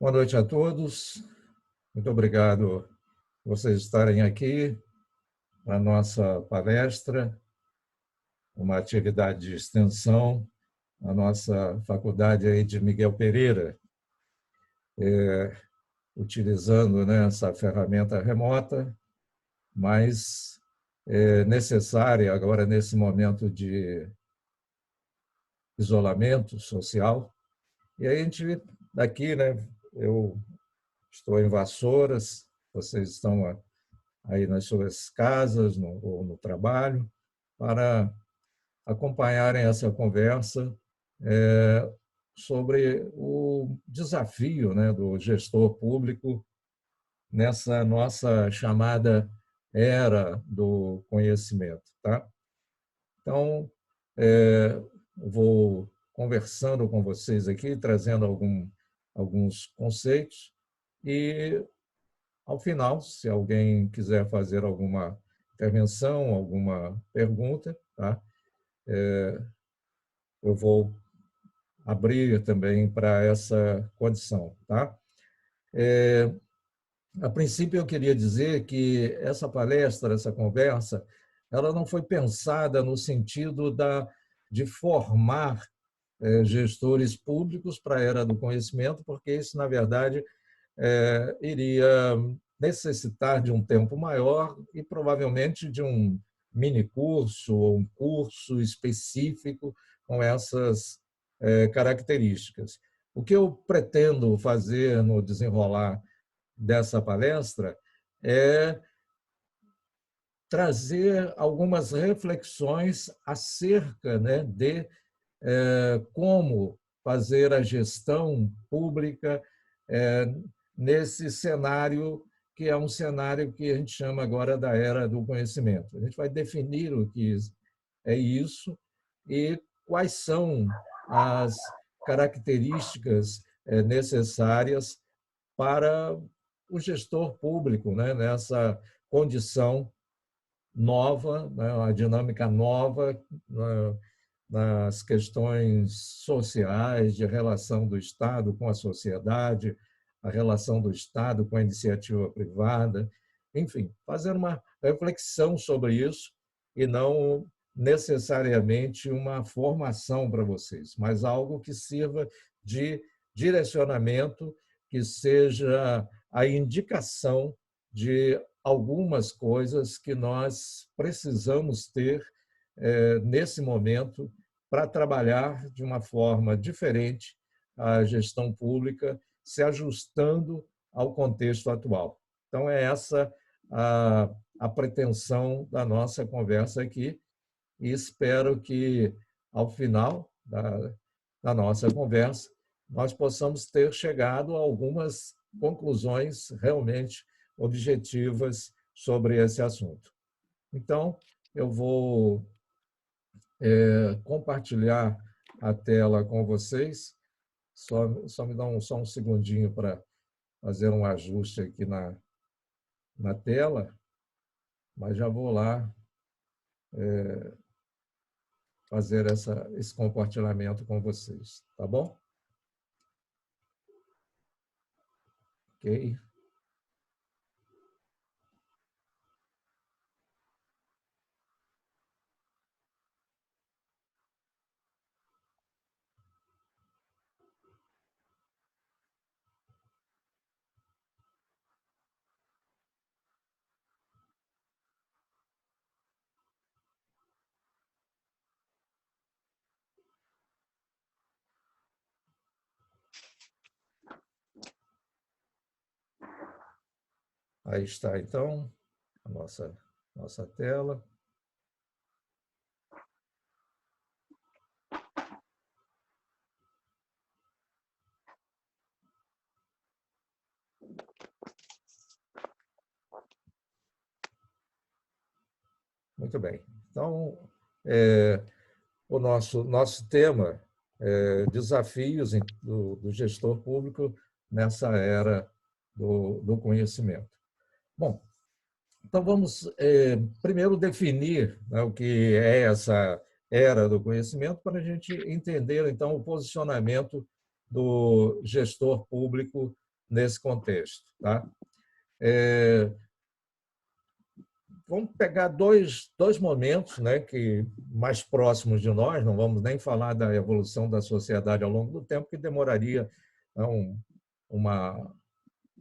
Boa noite a todos. Muito obrigado por vocês estarem aqui na nossa palestra, uma atividade de extensão na nossa faculdade aí de Miguel Pereira, utilizando, né, essa ferramenta remota, mas necessária agora nesse momento de isolamento social. E aí a gente daqui, né, eu estou em Vassouras, vocês estão aí nas suas casas ou no trabalho, para acompanharem essa conversa sobre o desafio, né, do gestor público nessa nossa chamada era do conhecimento. Tá? Então, vou conversando com vocês aqui, trazendo alguns conceitos e, ao final, se alguém quiser fazer alguma intervenção, alguma pergunta, tá? Eu vou abrir também para essa condição. Tá? A princípio, eu queria dizer que essa palestra, essa conversa, ela não foi pensada no sentido de formar gestores públicos para a era do conhecimento, porque isso, na verdade, iria necessitar de um tempo maior e provavelmente de um mini curso ou um curso específico com essas características. O que eu pretendo fazer no desenrolar dessa palestra é trazer algumas reflexões acerca, né, de como fazer a gestão pública nesse cenário que é um cenário que a gente chama agora da era do conhecimento. A gente vai definir o que é isso e quais são as características necessárias para o gestor público, né, nessa condição nova, né, uma dinâmica nova nas questões sociais, de relação do Estado com a sociedade, a relação do Estado com a iniciativa privada, enfim, fazer uma reflexão sobre isso e não necessariamente uma formação para vocês, mas algo que sirva de direcionamento, que seja a indicação de algumas coisas que nós precisamos ter nesse momento para trabalhar de uma forma diferente a gestão pública, se ajustando ao contexto atual. Então, é essa a pretensão da nossa conversa aqui e espero que, ao final da nossa conversa, nós possamos ter chegado a algumas conclusões realmente objetivas sobre esse assunto. Então, eu vou compartilhar a tela com vocês. Só me dá só um segundinho para fazer um ajuste aqui na tela, mas já vou lá fazer esse compartilhamento com vocês. Tá bom? Ok. Aí está, então, a nossa tela. Muito bem. Então, o nosso tema é desafios do gestor público nessa era do conhecimento. Bom, então vamos primeiro definir, né, o que é essa era do conhecimento para a gente entender, então, o posicionamento do gestor público nesse contexto. Tá? Vamos pegar dois momentos, né, que mais próximos de nós, não vamos nem falar da evolução da sociedade ao longo do tempo, que demoraria uma,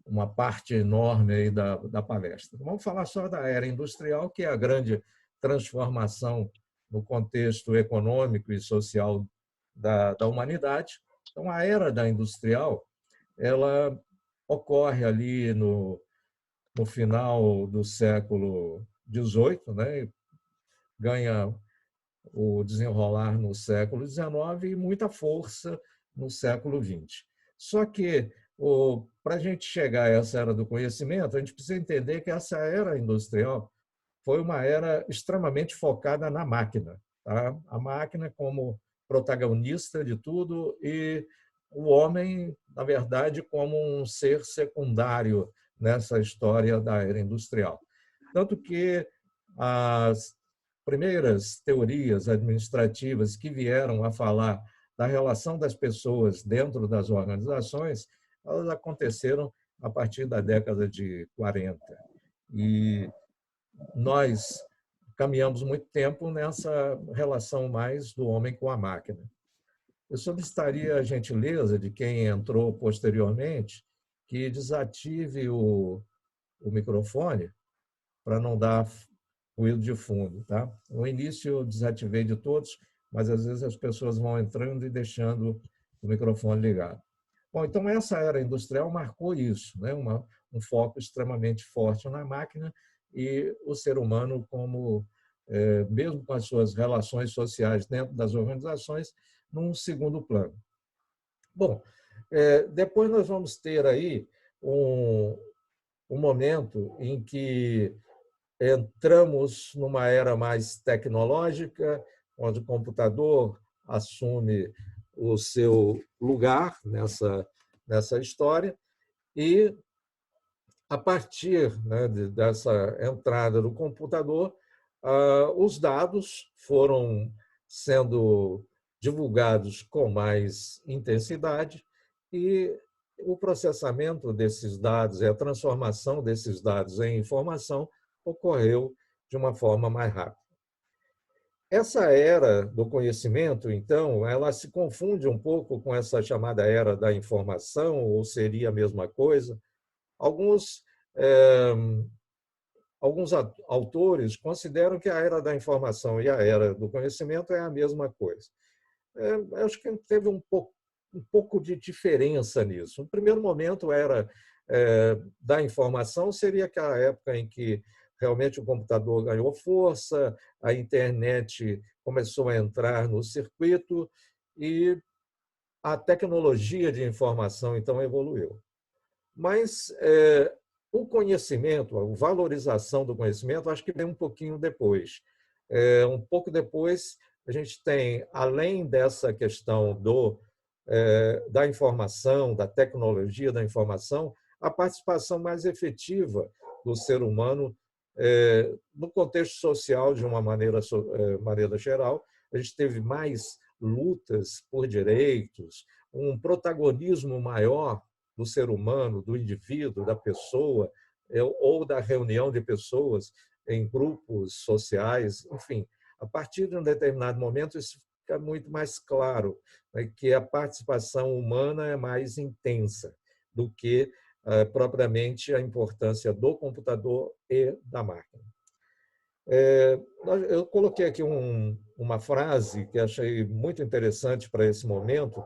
uma parte enorme aí da palestra. Vamos falar só da era industrial, que é a grande transformação no contexto econômico e social da humanidade. Então, a era da industrial, ela ocorre ali no final do século XVIII, né? Ganha o desenrolar no século XIX e muita força no século XX. Só que, para a gente chegar a essa era do conhecimento, a gente precisa entender que essa era industrial foi uma era extremamente focada na máquina. Tá? A máquina como protagonista de tudo e o homem, na verdade, como um ser secundário nessa história da era industrial. Tanto que as primeiras teorias administrativas que vieram a falar da relação das pessoas dentro das organizações, elas aconteceram a partir da década de 40. E nós caminhamos muito tempo nessa relação mais do homem com a máquina. Eu solicitaria a gentileza de quem entrou posteriormente que desative o microfone para não dar ruído de fundo. Tá? No início eu desativei de todos, mas às vezes as pessoas vão entrando e deixando o microfone ligado. Bom, então essa era industrial marcou isso, né? Um foco extremamente forte na máquina e o ser humano como, mesmo com as suas relações sociais dentro das organizações, num segundo plano. Bom, depois nós vamos ter aí um momento em que entramos numa era mais tecnológica, onde o computador assume o seu lugar nessa história e, a partir, né, dessa entrada do computador, os dados foram sendo divulgados com mais intensidade e o processamento desses dados e a transformação desses dados em informação ocorreu de uma forma mais rápida. Essa era do conhecimento, então, ela se confunde um pouco com essa chamada era da informação, ou seria a mesma coisa. Alguns, alguns autores consideram que a era da informação e a era do conhecimento é a mesma coisa. Acho que teve um pouco de diferença nisso. No primeiro momento, era da informação seria aquela época em que realmente o computador ganhou força, a internet começou a entrar no circuito e a tecnologia de informação, então, evoluiu. Mas o conhecimento, a valorização do conhecimento, acho que vem um pouquinho depois. Um pouco depois, a gente tem, além dessa questão da informação, da tecnologia da informação, a participação mais efetiva do ser humano no contexto social, de uma maneira geral. A gente teve mais lutas por direitos, um protagonismo maior do ser humano, do indivíduo, da pessoa, ou da reunião de pessoas em grupos sociais, enfim. A partir de um determinado momento, isso fica muito mais claro, né, que a participação humana é mais intensa do que propriamente a importância do computador e da máquina. Eu coloquei aqui uma frase que achei muito interessante para esse momento,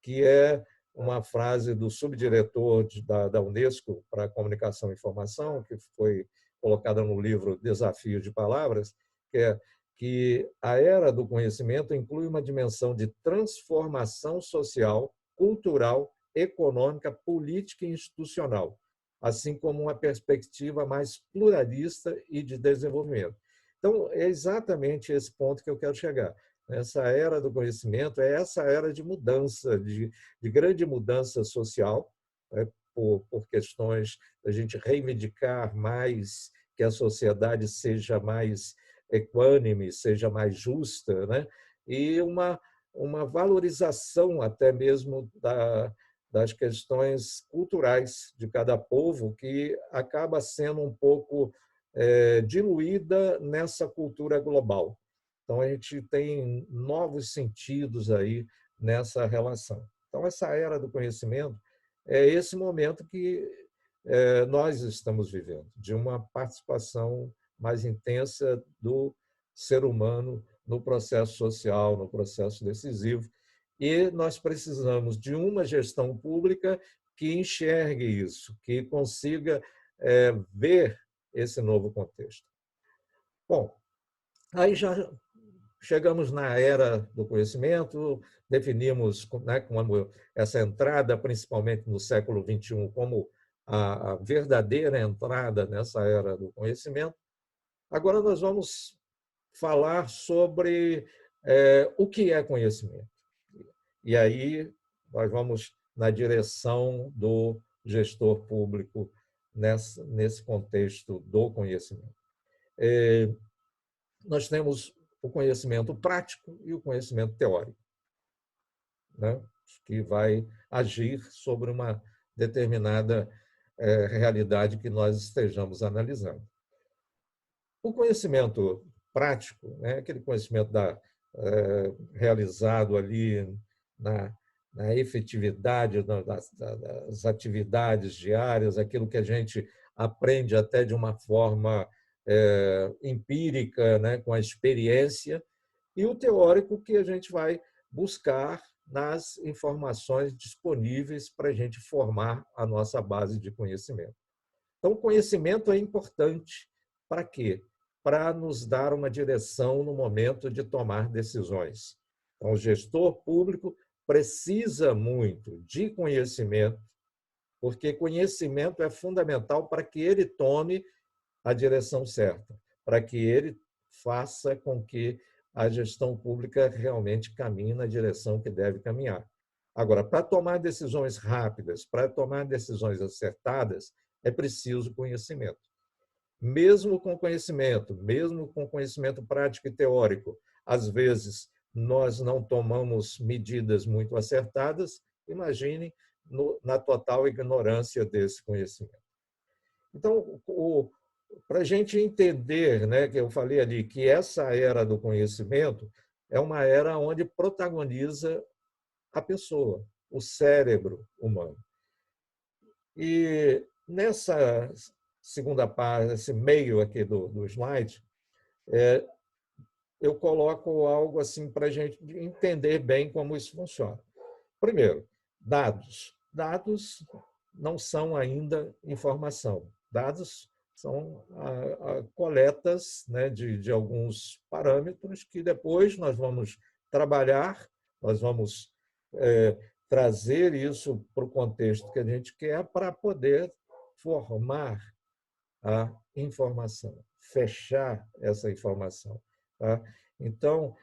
que é uma frase do subdiretor da Unesco para a Comunicação e Informação, que foi colocada no livro Desafio de Palavras, que é que a era do conhecimento inclui uma dimensão de transformação social, cultural, econômica, política e institucional, assim como uma perspectiva mais pluralista e de desenvolvimento. Então, é exatamente esse ponto que eu quero chegar. Essa era do conhecimento é essa era de mudança, de grande mudança social, né, por questões da gente reivindicar mais que a sociedade seja mais equânime, seja mais justa, né? E uma valorização até mesmo das questões culturais de cada povo, que acaba sendo um pouco diluída nessa cultura global. Então, a gente tem novos sentidos aí nessa relação. Então, essa era do conhecimento é esse momento que nós estamos vivendo, de uma participação mais intensa do ser humano no processo social, no processo decisivo, e nós precisamos de uma gestão pública que enxergue isso, que consiga ver esse novo contexto. Bom, aí já chegamos na era do conhecimento, definimos, né, como essa entrada, principalmente no século XXI, como a verdadeira entrada nessa era do conhecimento. Agora nós vamos falar sobre o que é conhecimento. E aí nós vamos na direção do gestor público nesse contexto do conhecimento. Nós temos o conhecimento prático e o conhecimento teórico, né, que vai agir sobre uma determinada realidade que nós estejamos analisando. O conhecimento prático, né, aquele conhecimento realizado ali na efetividade das atividades diárias, aquilo que a gente aprende até de uma forma empírica, né, com a experiência, e o teórico que a gente vai buscar nas informações disponíveis para a gente formar a nossa base de conhecimento. Então, o conhecimento é importante para quê? Para nos dar uma direção no momento de tomar decisões. Então, o gestor público precisa muito de conhecimento, porque conhecimento é fundamental para que ele tome a direção certa, para que ele faça com que a gestão pública realmente caminhe na direção que deve caminhar. Agora, para tomar decisões rápidas, para tomar decisões acertadas, é preciso conhecimento. Mesmo com conhecimento prático e teórico, às vezes nós não tomamos medidas muito acertadas, imagine na total ignorância desse conhecimento. Então, para a gente entender, né, que eu falei ali, que essa era do conhecimento é uma era onde protagoniza a pessoa, o cérebro humano. E nessa segunda parte, esse meio aqui do slide, eu coloco algo assim para a gente entender bem como isso funciona. Primeiro, dados. Dados não são ainda informação. Dados são coletas, né, de alguns parâmetros que depois nós vamos trabalhar, nós vamos trazer isso para o contexto que a gente quer para poder formar a informação, fechar essa informação. Tá? Então,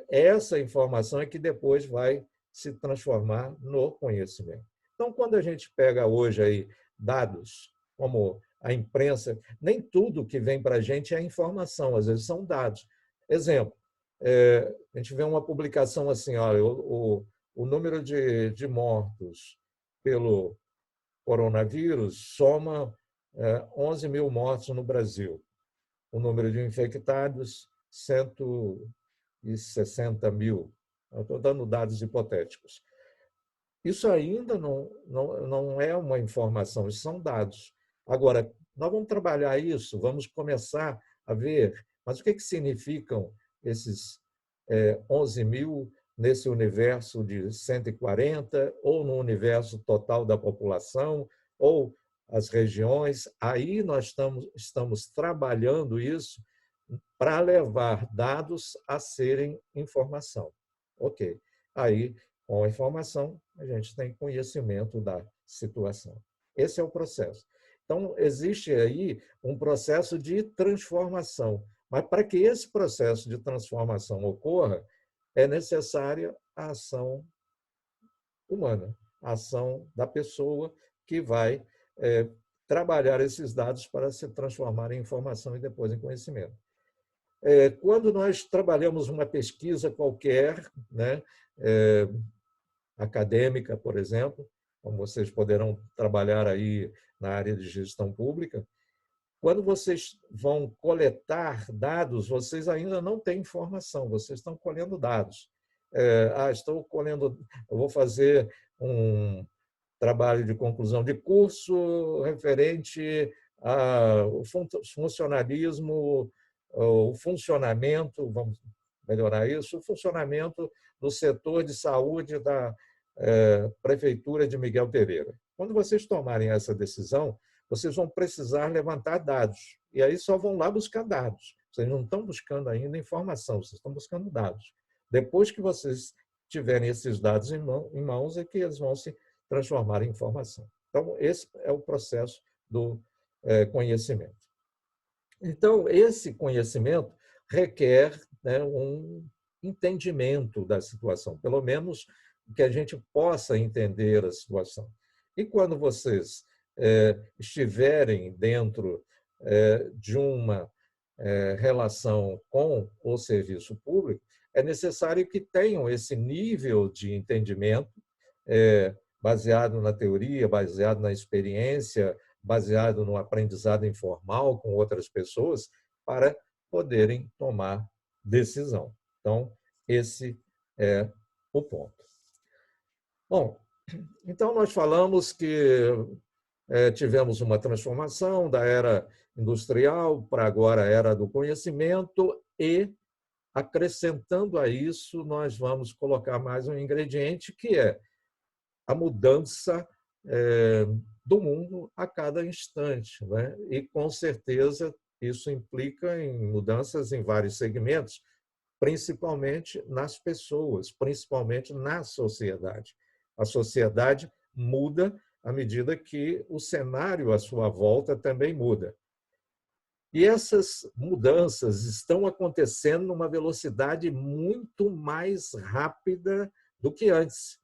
essa informação é que depois vai se transformar no conhecimento. Então, quando a gente pega hoje aí dados, como a imprensa, nem tudo que vem para a gente é informação, às vezes são dados. Exemplo, a gente vê uma publicação assim, olha, o número de mortos pelo coronavírus soma 11 mil mortos no Brasil. O número de infectados, 160 mil. Eu estou dando dados hipotéticos. Isso ainda não é uma informação, isso são dados. Agora, nós vamos trabalhar isso, vamos começar a ver, mas o que significam esses 11 mil nesse universo de 140, ou no universo total da população, ou as regiões. Aí nós estamos trabalhando isso para levar dados a serem informação. Ok. Aí, com a informação, a gente tem conhecimento da situação. Esse é o processo. Então, existe aí um processo de transformação. Mas para que esse processo de transformação ocorra, é necessária a ação humana, a ação da pessoa que vai trabalhar esses dados para se transformar em informação e depois em conhecimento. Quando nós trabalhamos uma pesquisa qualquer, né, acadêmica, por exemplo, como vocês poderão trabalhar aí na área de gestão pública, quando vocês vão coletar dados, vocês ainda não têm informação, vocês estão colhendo dados. Estou colhendo, eu vou fazer um trabalho de conclusão de curso referente ao funcionalismo, o funcionamento, vamos melhorar isso, o funcionamento do setor de saúde da Prefeitura de Miguel Pereira. Quando vocês tomarem essa decisão, vocês vão precisar levantar dados. E aí só vão lá buscar dados. Vocês não estão buscando ainda informação, vocês estão buscando dados. Depois que vocês tiverem esses dados em mãos, é que eles vão se transformar em informação. Então, esse é o processo do conhecimento. Então, esse conhecimento requer, né, um entendimento da situação, pelo menos que a gente possa entender a situação. E quando vocês estiverem dentro de uma relação com o serviço público, é necessário que tenham esse nível de entendimento baseado na teoria, baseado na experiência, baseado no aprendizado informal com outras pessoas, para poderem tomar decisão. Então, esse é o ponto. Bom, então nós falamos que tivemos uma transformação da era industrial para agora a era do conhecimento e, acrescentando a isso, nós vamos colocar mais um ingrediente, que é a mudança do mundo a cada instante, né? E, com certeza, isso implica em mudanças em vários segmentos, principalmente nas pessoas, principalmente na sociedade. A sociedade muda à medida que o cenário à sua volta também muda. E essas mudanças estão acontecendo numa velocidade muito mais rápida do que antes.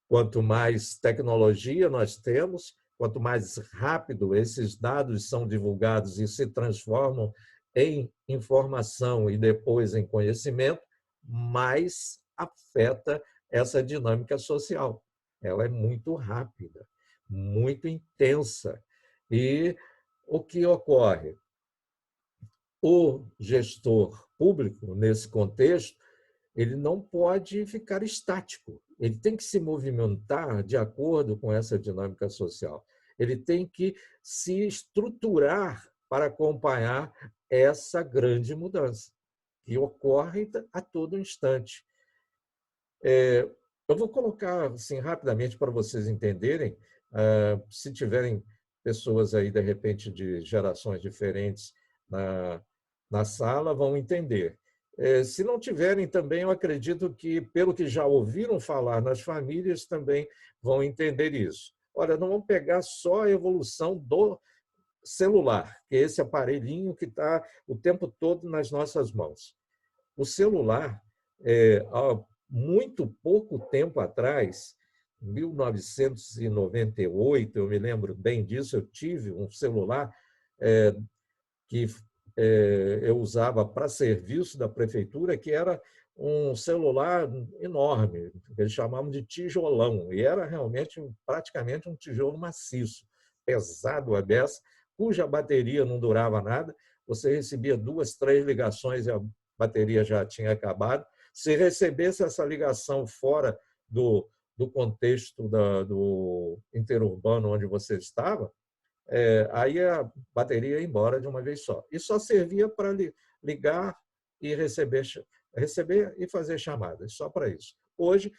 Quanto mais tecnologia nós temos, quanto mais rápido esses dados são divulgados e se transformam em informação e depois em conhecimento, mais afeta essa dinâmica social. Ela é muito rápida, muito intensa. E o que ocorre? O gestor público, nesse contexto, ele não pode ficar estático. Ele tem que se movimentar de acordo com essa dinâmica social. Ele tem que se estruturar para acompanhar essa grande mudança, que ocorre a todo instante. Eu vou colocar assim, rapidamente para vocês entenderem, se tiverem pessoas aí, de repente, de gerações diferentes na sala, vão entender. Se não tiverem também, eu acredito que, pelo que já ouviram falar nas famílias, também vão entender isso. Olha, não vamos pegar só a evolução do celular, que é esse aparelhinho que está o tempo todo nas nossas mãos. O celular, há muito pouco tempo atrás, 1998, eu me lembro bem disso, eu tive um celular que eu usava para serviço da prefeitura, que era um celular enorme, eles chamavam de tijolão, e era realmente praticamente um tijolo maciço, pesado a beça, cuja bateria não durava nada, você recebia 2, 3 ligações e a bateria já tinha acabado. Se recebesse essa ligação fora do contexto do interurbano onde você estava, aí a bateria ia embora de uma vez só. E só servia para ligar e receber e fazer chamadas, só para isso. Hoje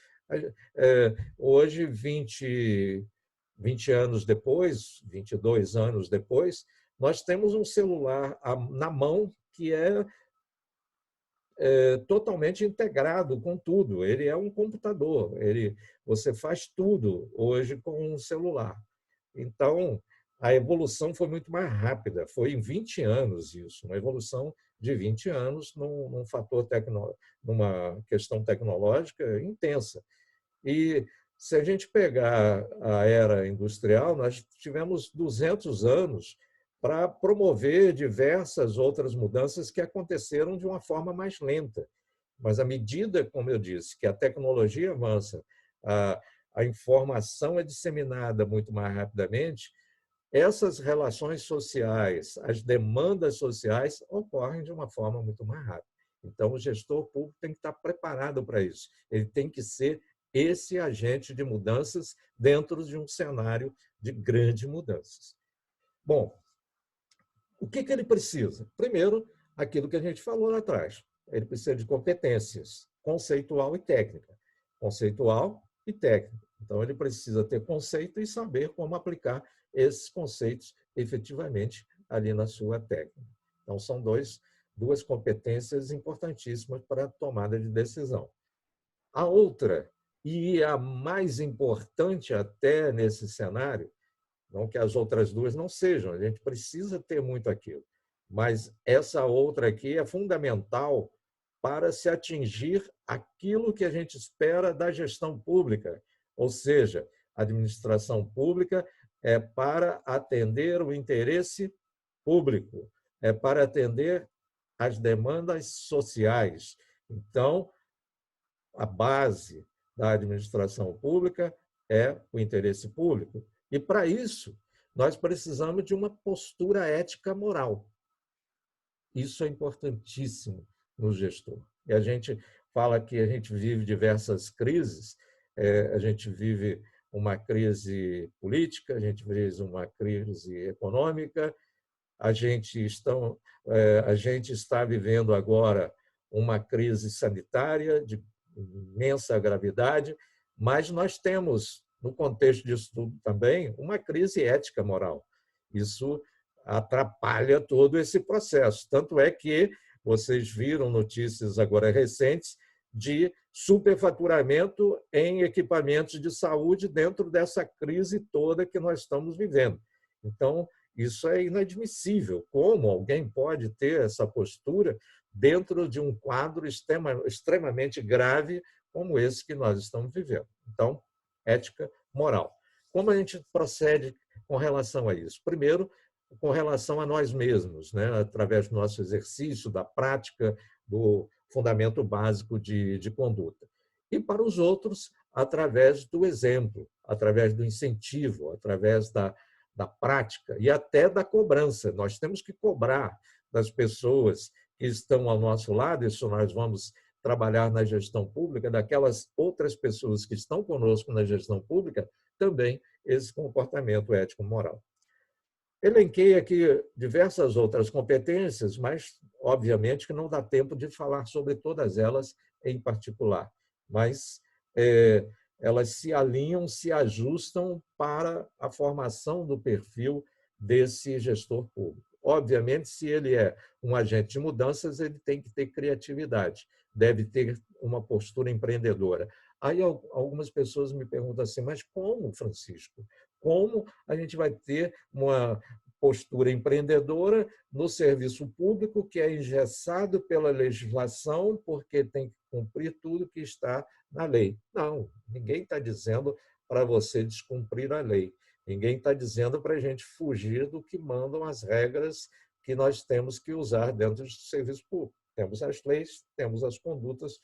20 anos depois, 22 anos depois, nós temos um celular na mão que é totalmente integrado com tudo. Ele é um computador, você faz tudo hoje com um celular. Então, a evolução foi muito mais rápida, foi em 20 anos isso, uma evolução de 20 anos numa questão tecnológica intensa. E se a gente pegar a era industrial, nós tivemos 200 anos para promover diversas outras mudanças que aconteceram de uma forma mais lenta. Mas à medida, como eu disse, que a tecnologia avança, a informação é disseminada muito mais rapidamente, essas relações sociais, as demandas sociais ocorrem de uma forma muito mais rápida. Então, o gestor público tem que estar preparado para isso. Ele tem que ser esse agente de mudanças dentro de um cenário de grandes mudanças. Bom, o que ele precisa? Primeiro, aquilo que a gente falou lá atrás. Ele precisa de competências conceitual e técnica. Conceitual e técnica. Então, ele precisa ter conceito e saber como aplicar esses conceitos efetivamente ali na sua técnica. Então, são duas competências importantíssimas para a tomada de decisão. A outra, e a mais importante até nesse cenário, não que as outras duas não sejam, a gente precisa ter muito aquilo, mas essa outra aqui é fundamental para se atingir aquilo que a gente espera da gestão pública, ou seja, a administração pública é para atender o interesse público, é para atender as demandas sociais. Então, a base da administração pública é o interesse público. E, para isso, nós precisamos de uma postura ética moral. Isso é importantíssimo no gestor. E a gente fala que a gente vive diversas crises, a gente vive uma crise política, a gente vive uma crise econômica, a gente está vivendo agora uma crise sanitária de imensa gravidade, mas nós temos, no contexto disso tudo também, uma crise ética moral. Isso atrapalha todo esse processo. Tanto é que vocês viram notícias agora recentes de superfaturamento em equipamentos de saúde dentro dessa crise toda que nós estamos vivendo. Então, isso é inadmissível. Como alguém pode ter essa postura dentro de um quadro extremamente grave como esse que nós estamos vivendo? Então, ética moral. Como a gente procede com relação a isso? Primeiro, com relação a nós mesmos, né? Através do nosso exercício, da prática, do fundamento básico de conduta. E para os outros, através do exemplo, através do incentivo, através da prática e até da cobrança. Nós temos que cobrar das pessoas que estão ao nosso lado, isso nós vamos trabalhar na gestão pública, daquelas outras pessoas que estão conosco na gestão pública, também esse comportamento ético-moral. Elenquei aqui diversas outras competências, mas, obviamente, que não dá tempo de falar sobre todas elas em particular. Mas elas se alinham, se ajustam para a formação do perfil desse gestor público. Obviamente, se ele é um agente de mudanças, ele tem que ter criatividade, deve ter uma postura empreendedora. Aí algumas pessoas me perguntam assim, mas como, Francisco? Como a gente vai ter uma postura empreendedora no serviço público que é engessado pela legislação porque tem que cumprir tudo que está na lei? Não, ninguém está dizendo para você descumprir a lei. Ninguém está dizendo para a gente fugir do que mandam as regras que nós temos que usar dentro do serviço público. Temos as leis, temos as condutas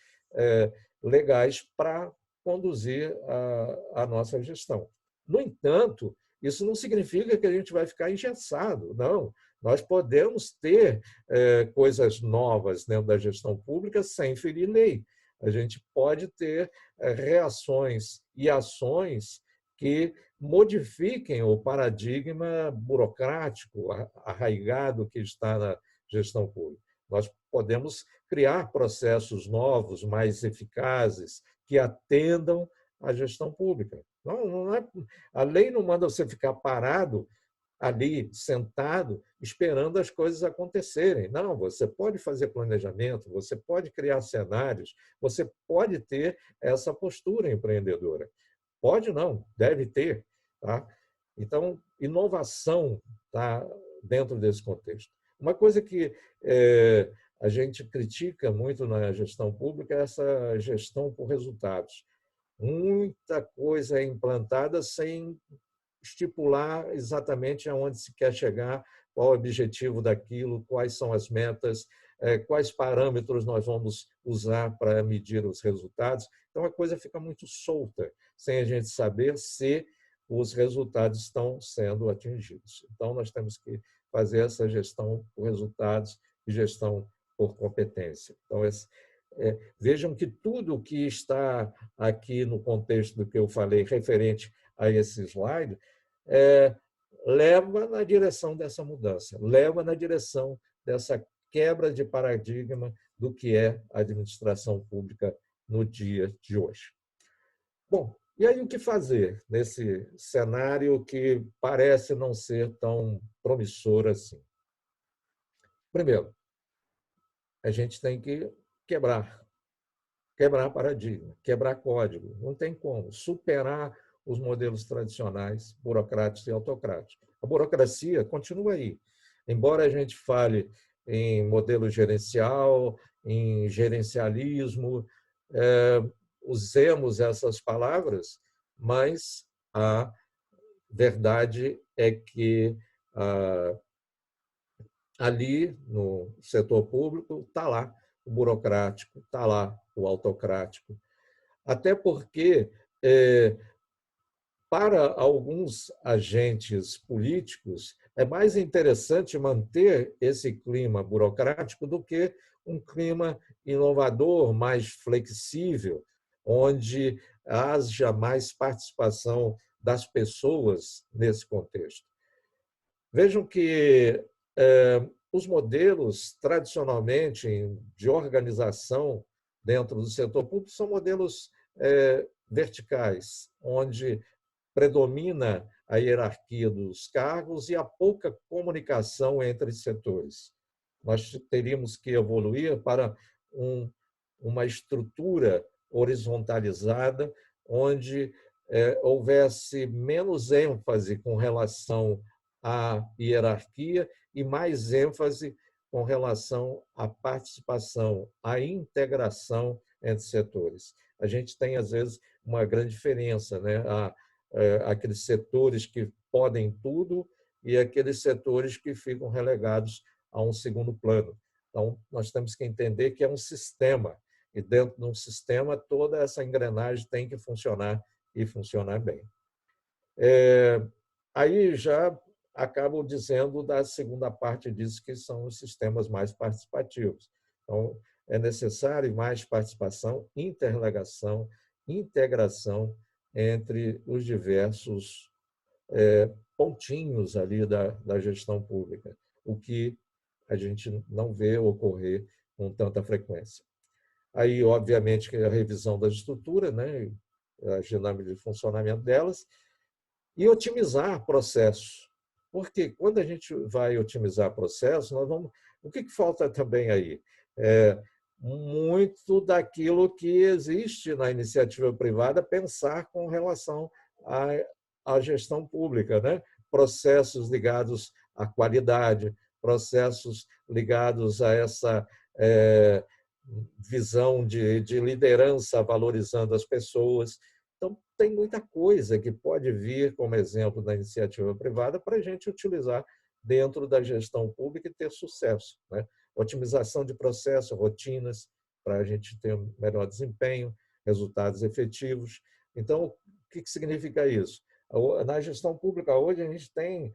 legais para conduzir a nossa gestão. No entanto, isso não significa que a gente vai ficar engessado, não. Nós podemos ter coisas novas dentro da gestão pública sem ferir lei. A gente pode ter reações e ações que modifiquem o paradigma burocrático arraigado que está na gestão pública. Nós podemos criar processos novos, mais eficazes, que atendam à gestão pública. Não é, a lei não manda você ficar parado ali, sentado, esperando as coisas acontecerem. Não, você pode fazer planejamento, você pode criar cenários, você pode ter essa postura empreendedora. Pode não, deve ter. Tá? Então, inovação está dentro desse contexto. Uma coisa que a gente critica muito na gestão pública é essa gestão por resultados. Muita coisa é implantada sem estipular exatamente aonde se quer chegar, qual o objetivo daquilo, quais são as metas, quais parâmetros nós vamos usar para medir os resultados. Então, a coisa fica muito solta, sem a gente saber se os resultados estão sendo atingidos. Então, nós temos que fazer essa gestão por resultados e gestão por competência. Então, vejam que tudo o que está aqui no contexto do que eu falei referente a esse slide leva na direção dessa mudança, leva na direção dessa quebra de paradigma do que é a administração pública no dia de hoje. Bom, e aí o que fazer nesse cenário que parece não ser tão promissor assim? Primeiro, a gente tem que quebrar paradigma, quebrar código. Não tem como superar os modelos tradicionais, burocráticos e autocráticos. A burocracia continua aí. Embora a gente fale em modelo gerencial, em gerencialismo, usemos essas palavras, mas a verdade é que ali no setor público está lá o burocrático, está lá o autocrático. Até porque, para alguns agentes políticos, é mais interessante manter esse clima burocrático do que um clima inovador, mais flexível, onde haja mais participação das pessoas nesse contexto. Vejam que os modelos, tradicionalmente, de organização dentro do setor público são modelos verticais, onde predomina a hierarquia dos cargos e a pouca comunicação entre setores. Nós teríamos que evoluir para uma estrutura horizontalizada, onde houvesse menos ênfase com relação à hierarquia e mais ênfase com relação à participação, à integração entre setores. A gente tem, às vezes, uma grande diferença, né? Aqueles setores que podem tudo e aqueles setores que ficam relegados a um segundo plano. Então, nós temos que entender que é um sistema, e dentro de um sistema, toda essa engrenagem tem que funcionar e funcionar bem. Aí já acabo dizendo da segunda parte disso, que são os sistemas mais participativos. Então, é necessário mais participação, interligação, integração entre os diversos pontinhos ali da gestão pública, o que a gente não vê ocorrer com tanta frequência. Aí, obviamente, que a revisão das estruturas, né, a dinâmica de funcionamento delas, e otimizar processos. Porque quando a gente vai otimizar processos, nós vamos. O que falta também aí? Muito daquilo que existe na iniciativa privada, pensar com relação à gestão pública, né? Processos ligados à qualidade, processos ligados a essa visão de liderança valorizando as pessoas. Então, tem muita coisa que pode vir como exemplo da iniciativa privada para a gente utilizar dentro da gestão pública e ter sucesso, né? Otimização de processos, rotinas, para a gente ter um melhor desempenho, resultados efetivos. Então, o que significa isso? Na gestão pública hoje, a gente tem,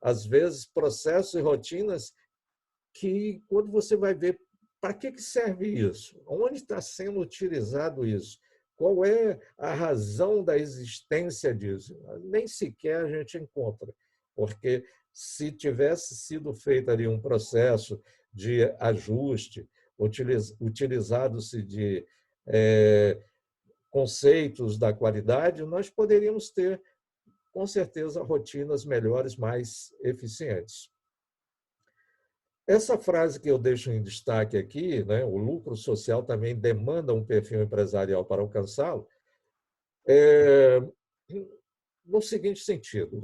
às vezes, processos e rotinas que, quando você vai ver, para que serve isso? Onde está sendo utilizado isso? Qual é a razão da existência disso? Nem sequer a gente encontra, porque se tivesse sido feito ali um processo de ajuste, utilizado-se de conceitos da qualidade, nós poderíamos ter, com certeza, rotinas melhores, mais eficientes. Essa frase que eu deixo em destaque aqui, né, o lucro social também demanda um perfil empresarial para alcançá-lo, no seguinte sentido: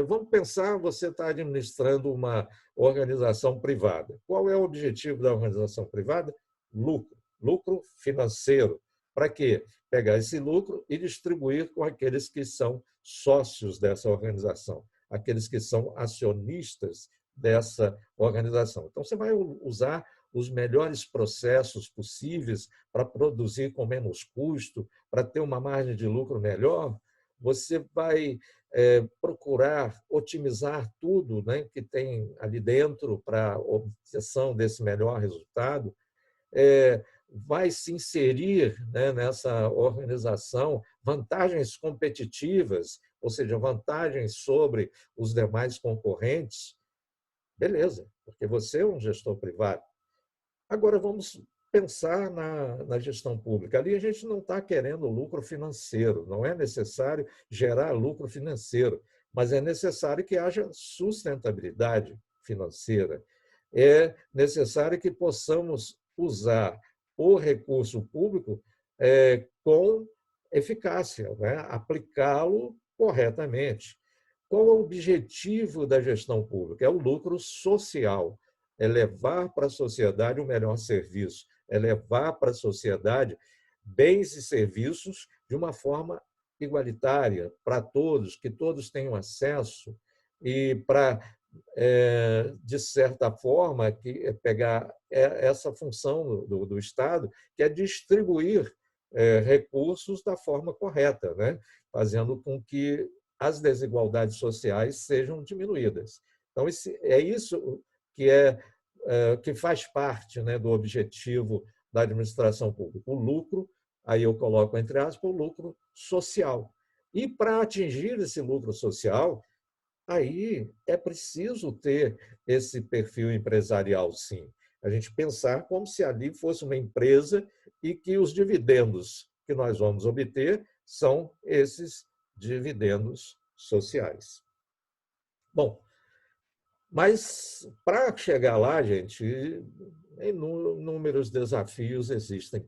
vamos pensar, você está administrando uma organização privada. Qual é o objetivo da organização privada? Lucro financeiro. Para quê? Pegar esse lucro e distribuir com aqueles que são sócios dessa organização, aqueles que são acionistas dessa organização. Então, você vai usar os melhores processos possíveis para produzir com menos custo, para ter uma margem de lucro melhor. Você vai procurar otimizar tudo, né, que tem ali dentro para a obtenção desse melhor resultado. Vai se inserir, né, nessa organização vantagens competitivas, ou seja, vantagens sobre os demais concorrentes. Beleza, porque você é um gestor privado. Agora, vamos pensar na gestão pública. Ali a gente não está querendo lucro financeiro, não é necessário gerar lucro financeiro, mas é necessário que haja sustentabilidade financeira. É necessário que possamos usar o recurso público com eficácia, né? Aplicá-lo corretamente. Qual é o objetivo da gestão pública? É o lucro social, é levar para a sociedade o melhor serviço, é levar para a sociedade bens e serviços de uma forma igualitária para todos, que todos tenham acesso e para, de certa forma, pegar essa função do Estado, que é distribuir recursos da forma correta, né? Fazendo com que as desigualdades sociais sejam diminuídas. Então, é isso que faz parte, né, do objetivo da administração pública. O lucro, aí eu coloco entre aspas, o lucro social. E para atingir esse lucro social, aí é preciso ter esse perfil empresarial, sim. A gente pensar como se ali fosse uma empresa e que os dividendos que nós vamos obter são esses dividendos sociais. Bom, mas para chegar lá, gente, inúmeros desafios existem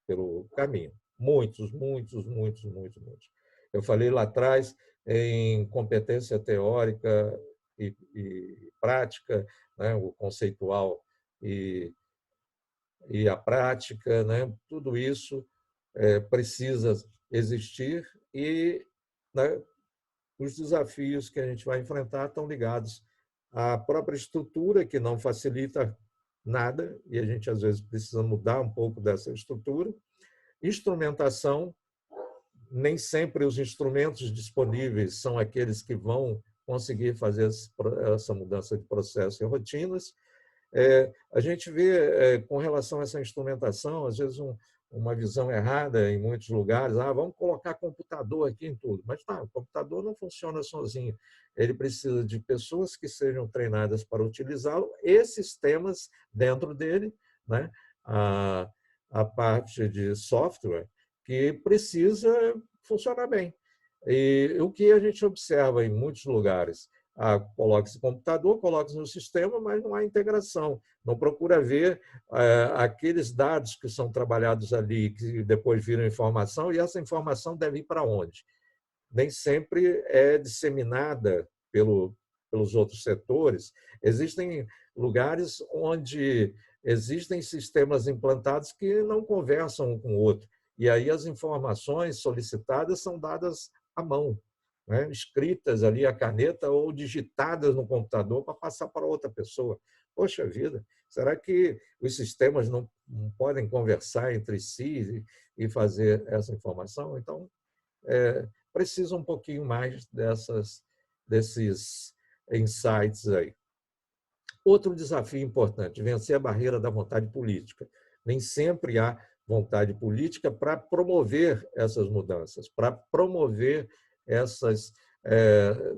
pelo caminho. Muitos, muitos, muitos, muitos, muitos. Eu falei lá atrás em competência teórica e prática, né, o conceitual e a prática, né, tudo isso precisa existir e, né, os desafios que a gente vai enfrentar estão ligados à própria estrutura, que não facilita nada, e a gente, às vezes, precisa mudar um pouco dessa estrutura. Instrumentação, nem sempre os instrumentos disponíveis são aqueles que vão conseguir fazer essa mudança de processo e rotinas. A gente vê, com relação a essa instrumentação, às vezes uma visão errada em muitos lugares. Vamos colocar computador aqui em tudo. Mas tá, o computador não funciona sozinho. Ele precisa de pessoas que sejam treinadas para utilizá-lo e sistemas dentro dele, né? A parte de software que precisa funcionar bem. E o que a gente observa em muitos lugares, coloca-se computador, coloca-se no sistema, mas não há integração. Não procura ver aqueles dados que são trabalhados ali, que depois viram informação, e essa informação deve ir para onde? Nem sempre é disseminada pelos outros setores. Existem lugares onde existem sistemas implantados que não conversam um com o outro. E aí as informações solicitadas são dadas à mão, né? Escritas ali à caneta ou digitadas no computador para passar para outra pessoa. Poxa vida, será que os sistemas não podem conversar entre si e fazer essa informação? Então, precisa um pouquinho mais desses insights aí. Outro desafio importante, vencer a barreira da vontade política. Nem sempre há vontade política para promover essas mudanças, para promover essas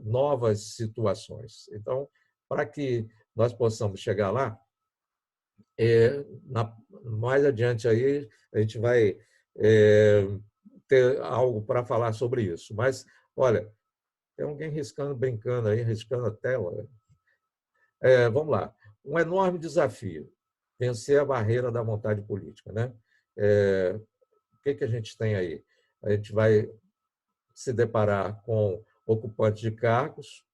novas situações. Então, para que nós possamos chegar lá, mais adiante aí a gente vai ter algo para falar sobre isso. Mas, olha, tem alguém riscando, brincando aí, riscando a tela. Vamos lá. Um enorme desafio, vencer a barreira da vontade política, né? O que a gente tem aí? A gente vai se deparar com ocupantes de cargos,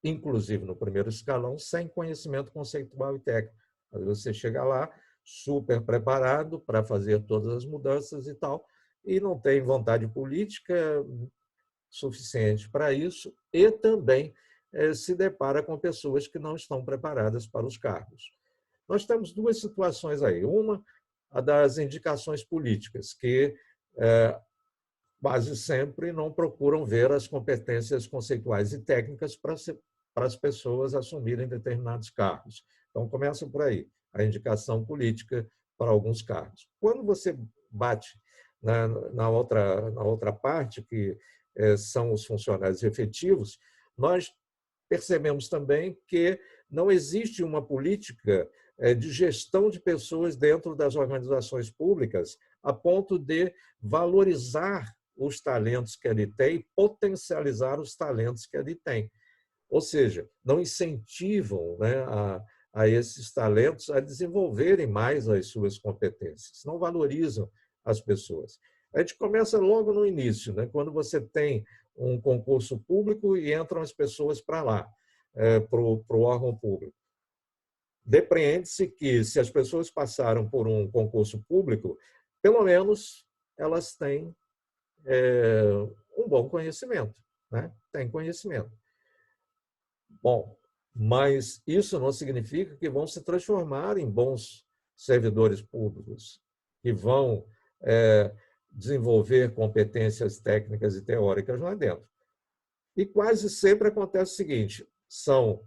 inclusive no primeiro escalão, sem conhecimento conceitual e técnico. Você chega lá super preparado para fazer todas as mudanças e tal, e não tem vontade política suficiente para isso, e também se depara com pessoas que não estão preparadas para os cargos. Nós temos duas situações aí. Uma, a das indicações políticas, que quase sempre não procuram ver as competências conceituais e técnicas para as pessoas assumirem determinados cargos. Então, começa por aí, a indicação política para alguns cargos. Quando você bate na outra parte, que são os funcionários efetivos, nós percebemos também que não existe uma política de gestão de pessoas dentro das organizações públicas a ponto de valorizar os talentos que ele tem e potencializar os talentos que ele tem. Ou seja, não incentivam, né, a esses talentos a desenvolverem mais as suas competências, não valorizam as pessoas. A gente começa logo no início, né, quando você tem um concurso público e entram as pessoas para lá, para o órgão público. Depreende-se que, se as pessoas passaram por um concurso público, pelo menos elas têm um bom conhecimento, né? Têm conhecimento. Bom, mas isso não significa que vão se transformar em bons servidores públicos, que vão desenvolver competências técnicas e teóricas lá dentro. E quase sempre acontece o seguinte: são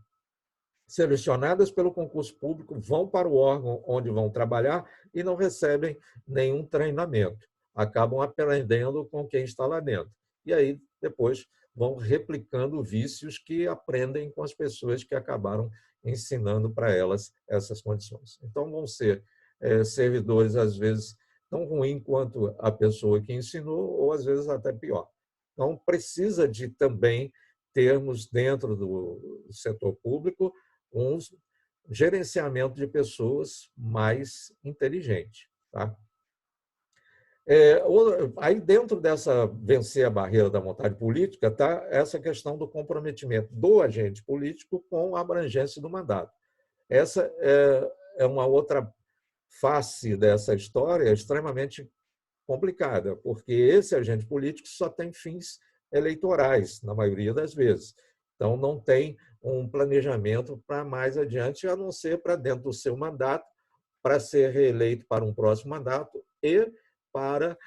selecionadas pelo concurso público, vão para o órgão onde vão trabalhar e não recebem nenhum treinamento. Acabam aprendendo com quem está lá dentro. E aí, depois, vão replicando vícios que aprendem com as pessoas que acabaram ensinando para elas essas condições. Então, vão ser servidores, às vezes, tão ruins quanto a pessoa que ensinou, ou às vezes até pior. Então, precisa de também termos dentro do setor público um gerenciamento de pessoas mais inteligente. Tá? Aí, dentro dessa vencer a barreira da vontade política, está essa questão do comprometimento do agente político com a abrangência do mandato. Essa é uma outra face dessa história extremamente complicada, porque esse agente político só tem fins eleitorais, na maioria das vezes. Então, não tem um planejamento para mais adiante, a não ser para dentro do seu mandato, para ser reeleito para um próximo mandato e para,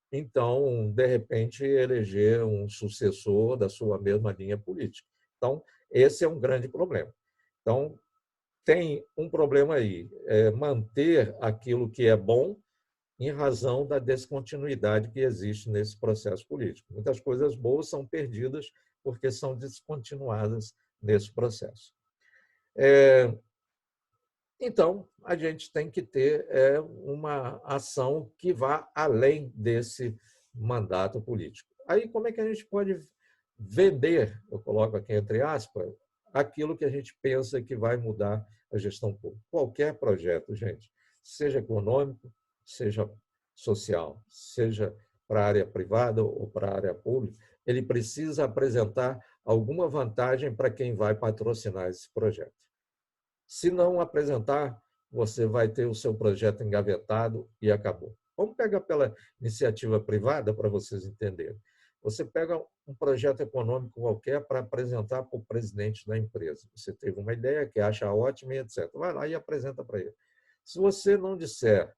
então, de repente, eleger um sucessor da sua mesma linha política. Então, esse é um grande problema. Então, tem um problema aí, manter aquilo que é bom em razão da descontinuidade que existe nesse processo político. Muitas coisas boas são perdidas porque são descontinuadas nesse processo. Então, a gente tem que ter uma ação que vá além desse mandato político. Aí, como é que a gente pode vender, eu coloco aqui entre aspas, aquilo que a gente pensa que vai mudar a gestão pública? Qualquer projeto, gente, seja econômico, seja social, seja para a área privada ou para a área pública, ele precisa apresentar alguma vantagem para quem vai patrocinar esse projeto. Se não apresentar, você vai ter o seu projeto engavetado e acabou. Vamos pegar pela iniciativa privada para vocês entenderem. Você pega um projeto econômico qualquer para apresentar para o presidente da empresa. Você teve uma ideia que acha ótima e etc. Vai lá e apresenta para ele. Se você não disser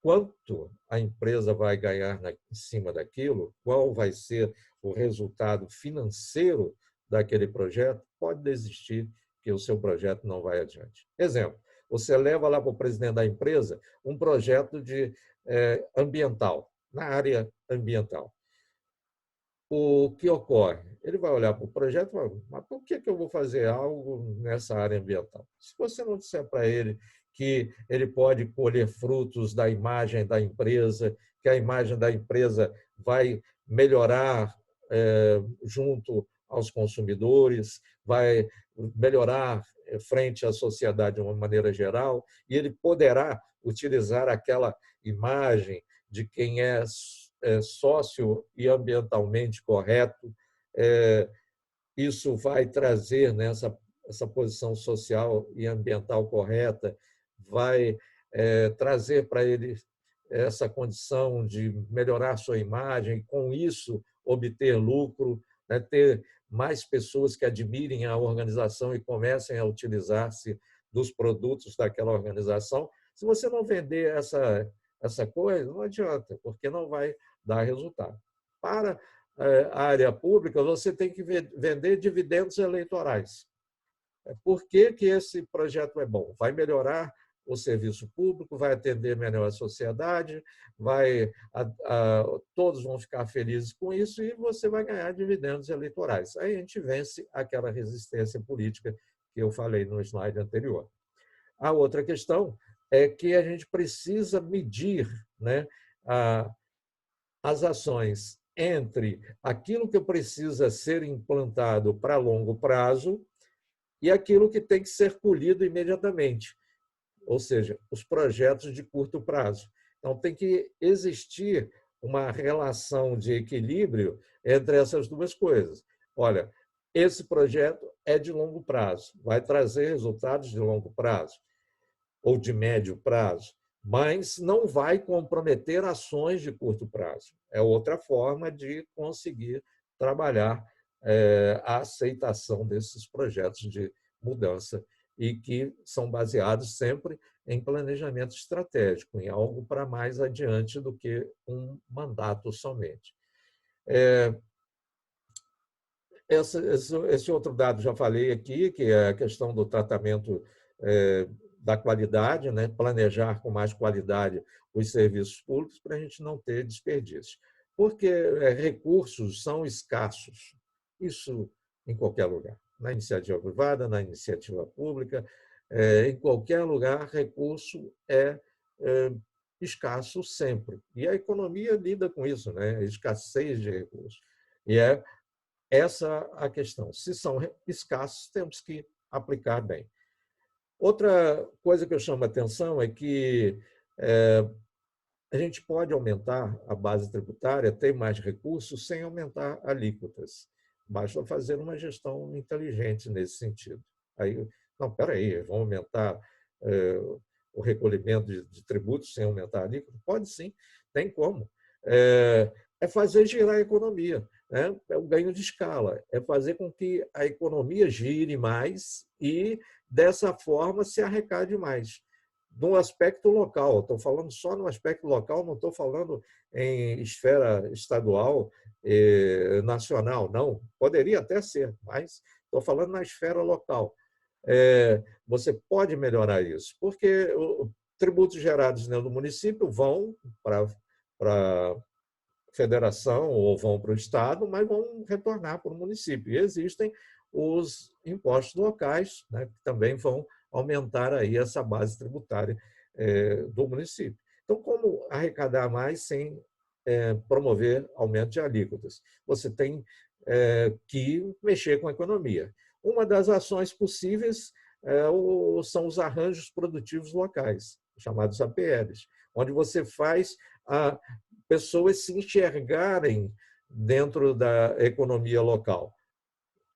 quanto a empresa vai ganhar em cima daquilo, qual vai ser o resultado financeiro daquele projeto, pode desistir que o seu projeto não vai adiante. Exemplo, você leva lá para o presidente da empresa um projeto ambiental, na área ambiental. O que ocorre? Ele vai olhar para o projeto e vai, mas por que eu vou fazer algo nessa área ambiental? Se você não disser para ele que ele pode colher frutos da imagem da empresa, que a imagem da empresa vai melhorar junto aos consumidores, vai melhorar frente à sociedade de uma maneira geral, e ele poderá utilizar aquela imagem de quem é sócio e ambientalmente correto, isso vai trazer essa posição social e ambiental correta, vai trazer para ele essa condição de melhorar sua imagem, com isso obter lucro, né, ter mais pessoas que admirem a organização e comecem a utilizar-se dos produtos daquela organização. Se você não vender essa coisa, não adianta, porque não vai dar resultado. Para a área pública, você tem que vender dividendos eleitorais. Por que esse projeto é bom? Vai melhorar o serviço público, vai atender melhor a sociedade, todos vão ficar felizes com isso e você vai ganhar dividendos eleitorais. Aí a gente vence aquela resistência política que eu falei no slide anterior. A outra questão é que a gente precisa medir, né, as ações entre aquilo que precisa ser implantado para longo prazo e aquilo que tem que ser colhido imediatamente, ou seja, os projetos de curto prazo. Então, tem que existir uma relação de equilíbrio entre essas duas coisas. Olha, esse projeto é de longo prazo, vai trazer resultados de longo prazo ou de médio prazo, mas não vai comprometer ações de curto prazo. É outra forma de conseguir trabalhar a aceitação desses projetos de mudança e que são baseados sempre em planejamento estratégico, em algo para mais adiante do que um mandato somente. Esse outro dado já falei aqui, que é a questão do tratamento da qualidade, né? Planejar com mais qualidade os serviços públicos para a gente não ter desperdício. Porque recursos são escassos, isso em qualquer lugar, na iniciativa privada, na iniciativa pública, em qualquer lugar, recurso é escasso sempre. E a economia lida com isso, né? Escassez de recursos. E é essa a questão. Se são escassos, temos que aplicar bem. Outra coisa que eu chamo a atenção é que a gente pode aumentar a base tributária, ter mais recursos, sem aumentar alíquotas. Basta fazer uma gestão inteligente nesse sentido. Aí, não, espera aí, vão aumentar o recolhimento de tributos sem aumentar a alíquota? Pode sim, tem como. É fazer girar a economia, né? É o ganho de escala, é fazer com que a economia gire mais e, dessa forma, se arrecade mais. No aspecto local, estou falando só no aspecto local, não estou falando em esfera estadual, nacional, não. Poderia até ser, mas estou falando na esfera local. Você pode melhorar isso, porque tributos gerados dentro do município vão para a federação ou vão para o estado, mas vão retornar para o município. E existem os impostos locais, né, que também vão aumentar aí essa base tributária do município. Então, como arrecadar mais sem promover aumento de alíquotas? Você tem que mexer com a economia. Uma das ações possíveis são os arranjos produtivos locais, chamados APLs, onde você faz pessoas se enxergarem dentro da economia local.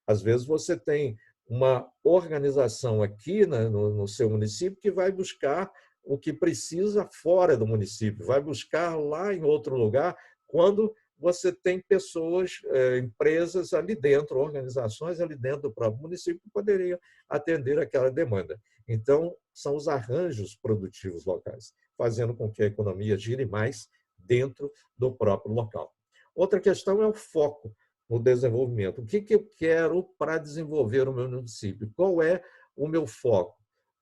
Às vezes você tem uma organização aqui, né, no seu município que vai buscar o que precisa fora do município, vai buscar lá em outro lugar, quando você tem pessoas, empresas ali dentro, organizações ali dentro do próprio município que poderiam atender aquela demanda. Então, são os arranjos produtivos locais, fazendo com que a economia gire mais dentro do próprio local. Outra questão é o foco no desenvolvimento. O que eu quero para desenvolver o meu município? Qual é o meu foco?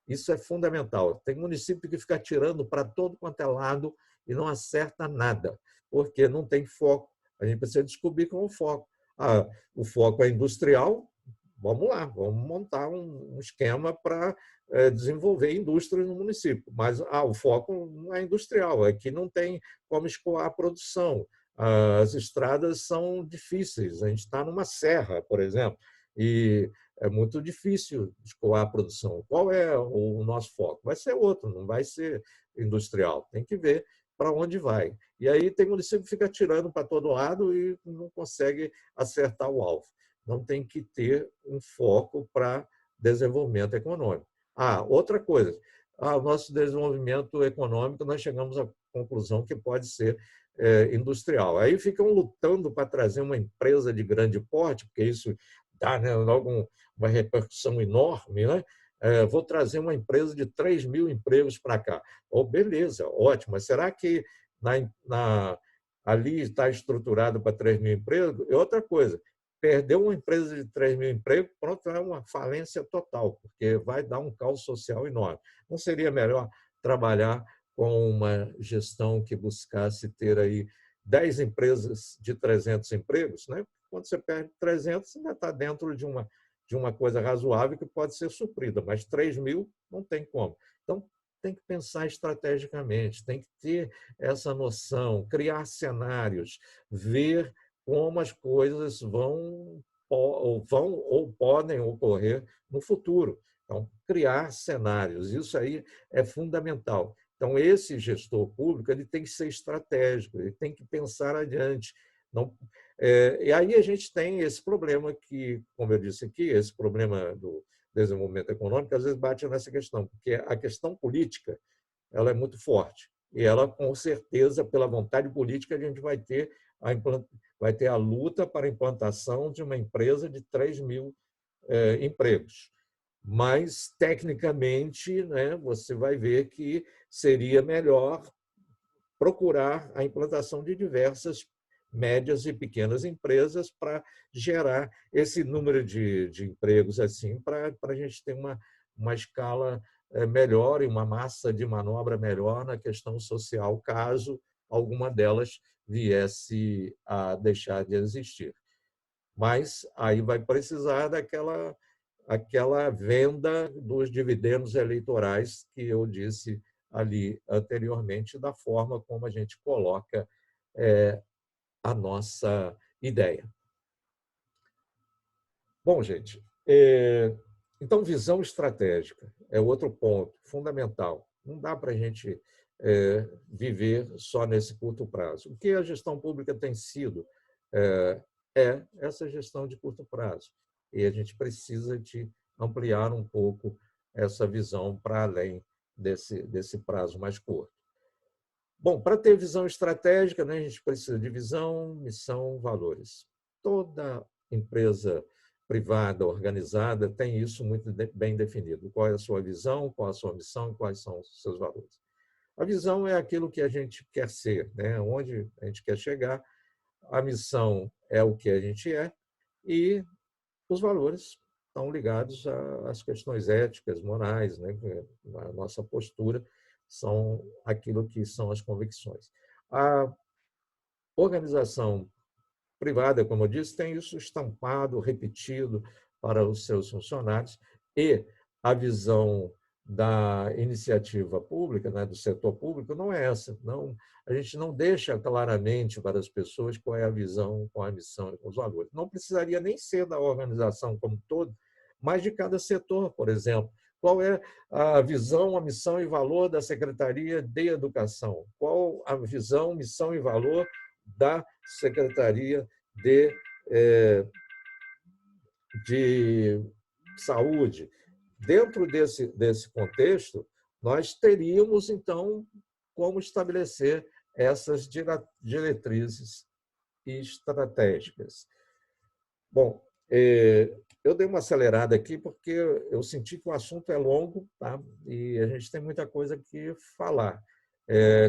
Isso é fundamental. Tem município que fica tirando para todo quanto é lado e não acerta nada, porque não tem foco. A gente precisa descobrir qual é o foco. O foco é industrial, vamos lá, vamos montar um esquema para desenvolver indústrias no município. Mas o foco não é industrial, aqui não tem como escoar a produção. As estradas são difíceis, a gente está numa serra, por exemplo, e é muito difícil escoar a produção. Qual é o nosso foco? Vai ser outro, não vai ser industrial. Tem que ver para onde vai. E aí tem município que fica tirando para todo lado e não consegue acertar o alvo. Não tem que ter um foco para desenvolvimento econômico. Outra coisa, o nosso desenvolvimento econômico, nós chegamos à conclusão que pode ser industrial. Aí ficam lutando para trazer uma empresa de grande porte, porque isso dá, né, logo uma repercussão enorme, né? Vou trazer uma empresa de 3.000 empregos para cá. Oh, beleza, ótimo, mas será que ali está estruturado para 3.000 empregos? E outra coisa, perdeu uma empresa de 3.000 empregos, pronto, é uma falência total, porque vai dar um caos social enorme. Não seria melhor trabalhar com uma gestão que buscasse ter aí 10 empresas de 300 empregos, né? Quando você perde 300, você ainda está dentro de uma coisa razoável que pode ser suprida, mas 3.000 não tem como. Então, tem que pensar estrategicamente, tem que ter essa noção, criar cenários, ver como as coisas vão ou podem ocorrer no futuro. Então, criar cenários, isso aí é fundamental. Então, esse gestor público ele tem que ser estratégico, ele tem que pensar adiante. Não, e aí a gente tem esse problema que, como eu disse aqui, esse problema do desenvolvimento econômico, às vezes bate nessa questão, porque a questão política ela é muito forte. E ela, com certeza, pela vontade política, a gente vai ter a luta para a implantação de uma empresa de 3.000 empregos. Mas, tecnicamente, né, você vai ver que seria melhor procurar a implantação de diversas médias e pequenas empresas para gerar esse número de empregos assim, para a gente ter uma escala melhor e uma massa de manobra melhor na questão social, caso alguma delas viesse a deixar de existir. Mas aí vai precisar aquela venda dos dividendos eleitorais que eu disse ali anteriormente, da forma como a gente coloca a nossa ideia. Bom, gente, então visão estratégica é outro ponto fundamental. Não dá para a gente viver só nesse curto prazo. O que a gestão pública tem sido é essa gestão de curto prazo. E a gente precisa de ampliar um pouco essa visão para além desse prazo mais curto. Bom, para ter visão estratégica, né, a gente precisa de visão, missão, valores. Toda empresa privada, organizada, tem isso muito bem definido. Qual é a sua visão, qual é a sua missão e quais são os seus valores. A visão é aquilo que a gente quer ser, né? Onde a gente quer chegar. A missão é o que a gente é e os valores estão ligados às questões éticas, morais, né? A nossa postura são aquilo que são as convicções. A organização privada, como eu disse, tem isso estampado, repetido para os seus funcionários e a visão da iniciativa pública, né, do setor público, não é essa. Não, a gente não deixa claramente para as pessoas qual é a visão, qual é a missão e os valores. Não precisaria nem ser da organização como um todo, mas de cada setor, por exemplo. Qual é a visão, a missão e valor da Secretaria de Educação? Qual a visão, missão e valor da Secretaria de Saúde? Dentro desse contexto, nós teríamos, então, como estabelecer essas diretrizes estratégicas. Bom, eu dei uma acelerada aqui porque eu senti que o assunto é longo, tá? E a gente tem muita coisa que falar.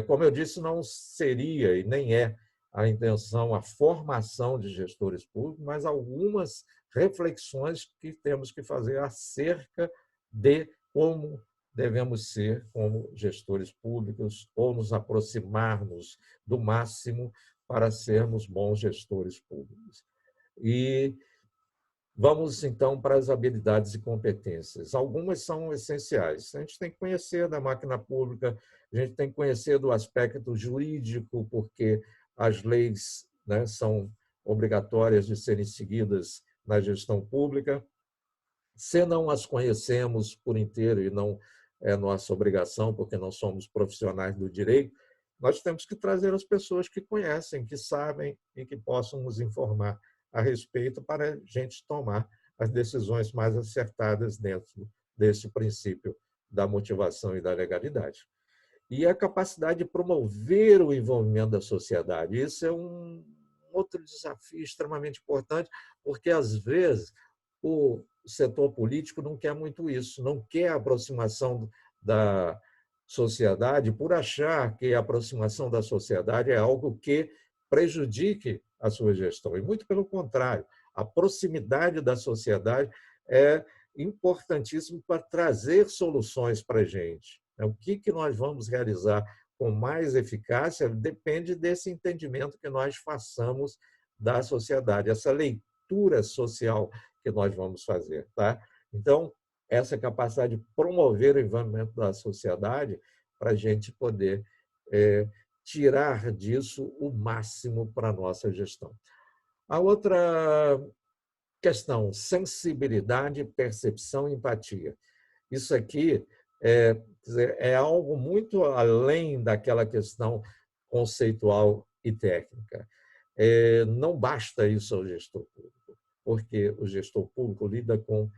Como eu disse, não seria e nem é a intenção a formação de gestores públicos, mas algumas reflexões que temos que fazer acerca de como devemos ser como gestores públicos ou nos aproximarmos do máximo para sermos bons gestores públicos. E vamos, então, para as habilidades e competências. Algumas são essenciais. A gente tem que conhecer da máquina pública, a gente tem que conhecer do aspecto jurídico, porque as leis, né, são obrigatórias de serem seguidas na gestão pública. Se não as conhecemos por inteiro, e não é nossa obrigação, porque não somos profissionais do direito, nós temos que trazer as pessoas que conhecem, que sabem e que possam nos informar a respeito para a gente tomar as decisões mais acertadas dentro desse princípio da motivação e da legalidade. E a capacidade de promover o envolvimento da sociedade. Isso é um outro desafio extremamente importante, porque, às vezes, o setor político não quer muito isso, não quer a aproximação da sociedade por achar que a aproximação da sociedade é algo que prejudique a sua gestão. E muito pelo contrário, a proximidade da sociedade é importantíssimo para trazer soluções para a gente. O que nós vamos realizar com mais eficácia depende desse entendimento que nós façamos da sociedade, essa leitura social que nós vamos fazer. Tá? Então, essa capacidade de promover o envolvimento da sociedade para a gente poder tirar disso o máximo para a nossa gestão. A outra questão, sensibilidade, percepção e empatia. Isso aqui é algo muito além daquela questão conceitual e técnica. Não basta isso ao gestor público, porque o gestor público lida com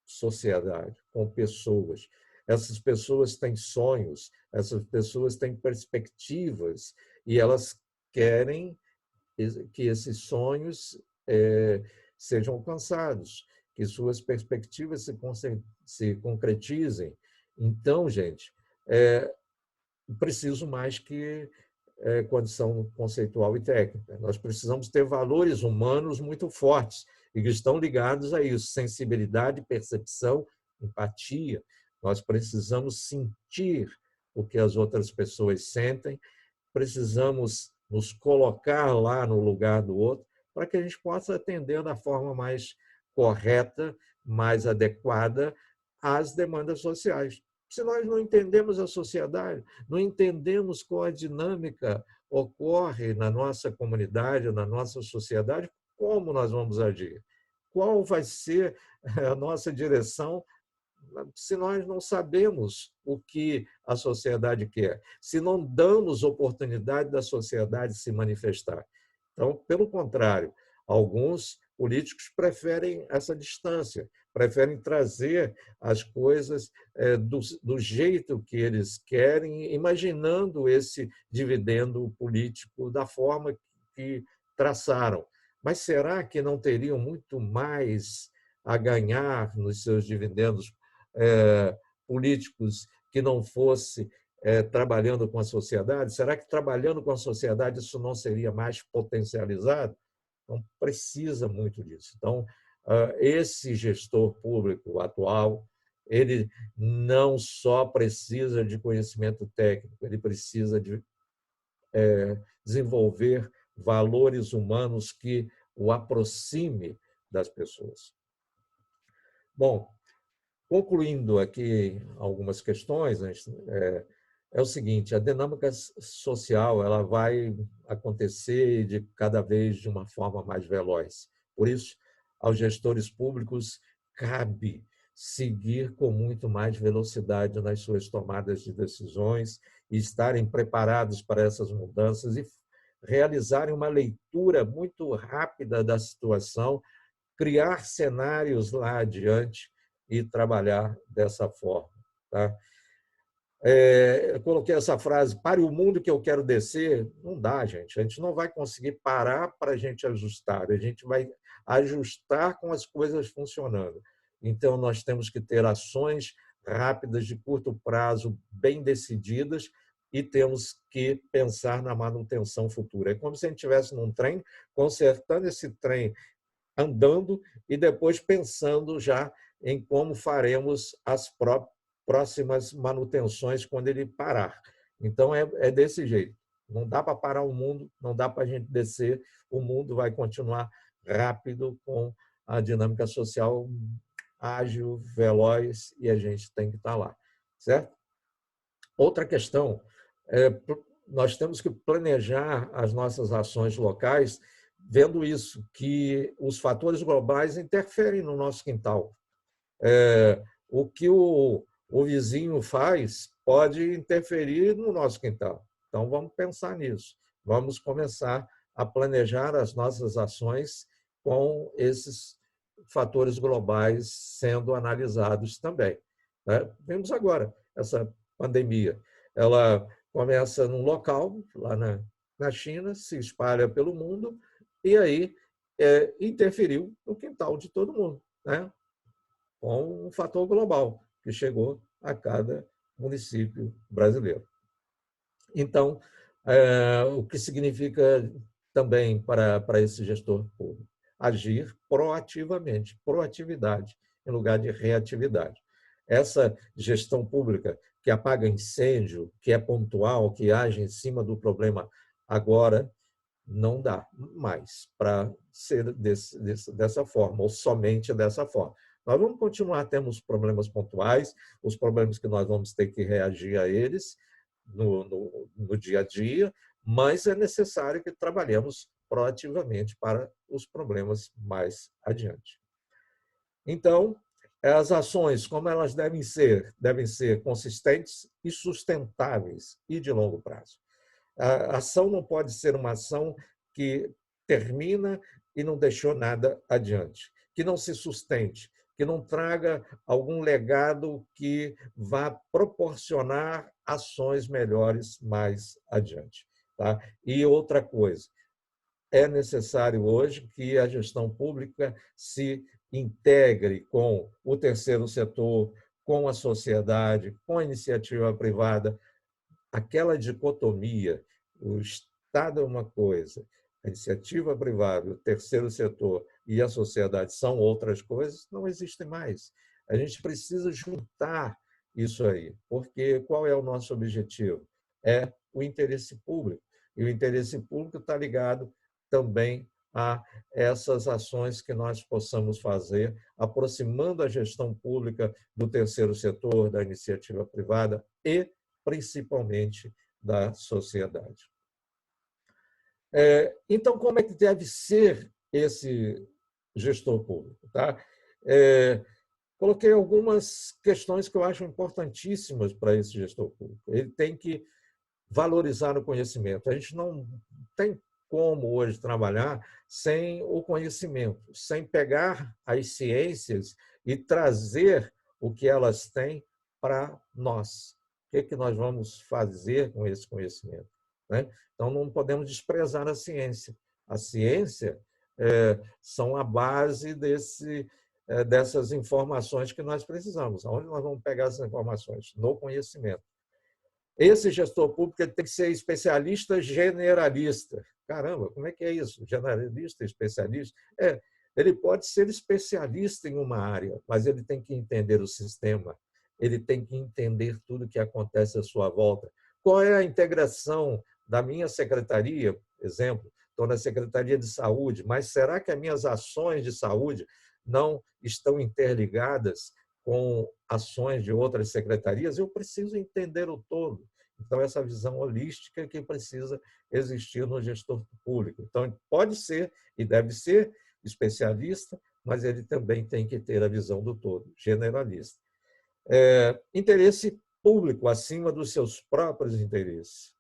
sociedade, com pessoas. Essas pessoas têm sonhos, essas pessoas têm perspectivas e elas querem que esses sonhos sejam alcançados, que suas perspectivas se concretizem. Então, gente, preciso mais que condição conceitual e técnica. Nós precisamos ter valores humanos muito fortes e que estão ligados a isso, sensibilidade, percepção, empatia. Nós precisamos sentir o que as outras pessoas sentem, precisamos nos colocar lá no lugar do outro para que a gente possa atender da forma mais correta, mais adequada às demandas sociais. Se nós não entendemos a sociedade, não entendemos qual a dinâmica ocorre na nossa comunidade, na nossa sociedade, como nós vamos agir? Qual vai ser a nossa direção se nós não sabemos o que a sociedade quer, se não damos oportunidade da sociedade se manifestar? Então, pelo contrário, alguns políticos preferem essa distância, preferem trazer as coisas do jeito que eles querem, imaginando esse dividendo político da forma que traçaram. Mas será que não teriam muito mais a ganhar nos seus dividendos políticos que não fosse trabalhando com a sociedade? Será que trabalhando com a sociedade isso não seria mais potencializado? Então, precisa muito disso. Então, esse gestor público atual, ele não só precisa de conhecimento técnico, ele precisa de desenvolver valores humanos que o aproxime das pessoas. Bom, concluindo aqui algumas questões, é o seguinte: a dinâmica social ela vai acontecer de cada vez de uma forma mais veloz. Por isso, aos gestores públicos cabe seguir com muito mais velocidade nas suas tomadas de decisões e estarem preparados para essas mudanças e realizarem uma leitura muito rápida da situação, criar cenários lá adiante e trabalhar dessa forma. Tá? Eu coloquei essa frase: pare o mundo que eu quero descer. Não dá, gente. A gente não vai conseguir parar para a gente ajustar. A gente vai ajustar com as coisas funcionando. Então, nós temos que ter ações rápidas, de curto prazo, bem decididas, e temos que pensar na manutenção futura. É como se a gente estivesse num trem, consertando esse trem andando e depois pensando já em como faremos as próximas manutenções quando ele parar. Então, é desse jeito. Não dá para parar o mundo, não dá para a gente descer, o mundo vai continuar rápido com a dinâmica social ágil, veloz, e a gente tem que estar lá, certo? Outra questão, nós temos que planejar as nossas ações locais vendo isso, que os fatores globais interferem no nosso quintal. O que o vizinho faz pode interferir no nosso quintal. Então, vamos pensar nisso. Vamos começar a planejar as nossas ações com esses fatores globais sendo analisados também. Vemos agora essa pandemia. Ela começa num local, lá na China, se espalha pelo mundo, e aí interferiu no quintal de todo mundo. né, com um fator global que chegou a cada município brasileiro. Então, o que significa também para esse gestor público? Agir proativamente, proatividade, em lugar de reatividade. Essa gestão pública que apaga incêndio, que é pontual, que age em cima do problema agora, não dá mais para ser dessa forma, ou somente dessa forma. Nós vamos continuar tendo os problemas pontuais, os problemas que nós vamos ter que reagir a eles no dia a dia, mas é necessário que trabalhemos proativamente para os problemas mais adiante. Então, as ações, como elas devem ser consistentes e sustentáveis e de longo prazo. A ação não pode ser uma ação que termina e não deixou nada adiante, que não se sustente, que não traga algum legado que vá proporcionar ações melhores mais adiante. Tá? E outra coisa, é necessário hoje que a gestão pública se integre com o terceiro setor, com a sociedade, com a iniciativa privada. Aquela dicotomia, o Estado é uma coisa, a iniciativa privada, o terceiro setor e a sociedade são outras coisas, não existe mais. A gente precisa juntar isso aí, porque qual é o nosso objetivo? É o interesse público. E o interesse público está ligado também a essas ações que nós possamos fazer, aproximando a gestão pública do terceiro setor, da iniciativa privada e principalmente da sociedade. Então, como é que deve ser esse gestor público? Tá? Coloquei algumas questões que eu acho importantíssimas para esse gestor público. Ele tem que valorizar o conhecimento. A gente não tem como hoje trabalhar sem o conhecimento, sem pegar as ciências e trazer o que elas têm para nós. O que nós vamos fazer com esse conhecimento? Né? Então, não podemos desprezar a ciência. A ciência são a base dessas informações que nós precisamos. Onde nós vamos pegar essas informações? No conhecimento. Esse gestor público ele tem que ser especialista generalista. Caramba, como é que é isso? Generalista, especialista? Ele pode ser especialista em uma área, mas ele tem que entender o sistema, ele tem que entender tudo o que acontece à sua volta. Qual é a integração da minha secretaria, exemplo, estou na Secretaria de Saúde, mas será que as minhas ações de saúde não estão interligadas com ações de outras secretarias? Eu preciso entender o todo. Então, essa visão holística que precisa existir no gestor público. Então, pode ser e deve ser especialista, mas ele também tem que ter a visão do todo, generalista. Interesse público acima dos seus próprios interesses.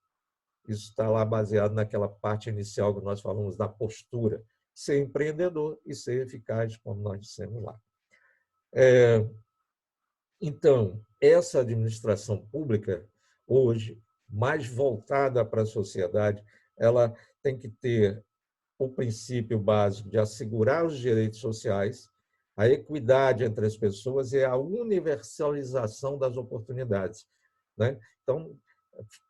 Isso está lá baseado naquela parte inicial que nós falamos da postura. Ser empreendedor e ser eficaz, como nós dissemos lá. Então, essa administração pública, hoje, mais voltada para a sociedade, ela tem que ter o princípio básico de assegurar os direitos sociais, a equidade entre as pessoas e a universalização das oportunidades. Né? Então,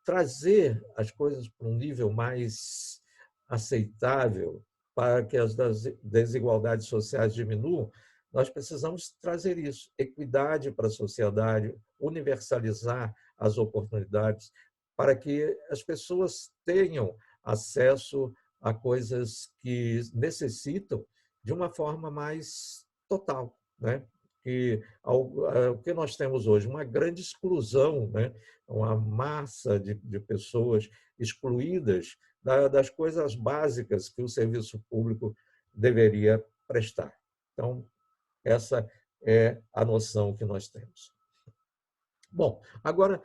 trazer as coisas para um nível mais aceitável para que as desigualdades sociais diminuam, nós precisamos trazer isso, equidade para a sociedade, universalizar as oportunidades para que as pessoas tenham acesso a coisas que necessitam de uma forma mais total, né? O que nós temos hoje, uma grande exclusão, né? Uma massa de pessoas excluídas das coisas básicas que o serviço público deveria prestar. Então, essa é a noção que nós temos. Bom, agora,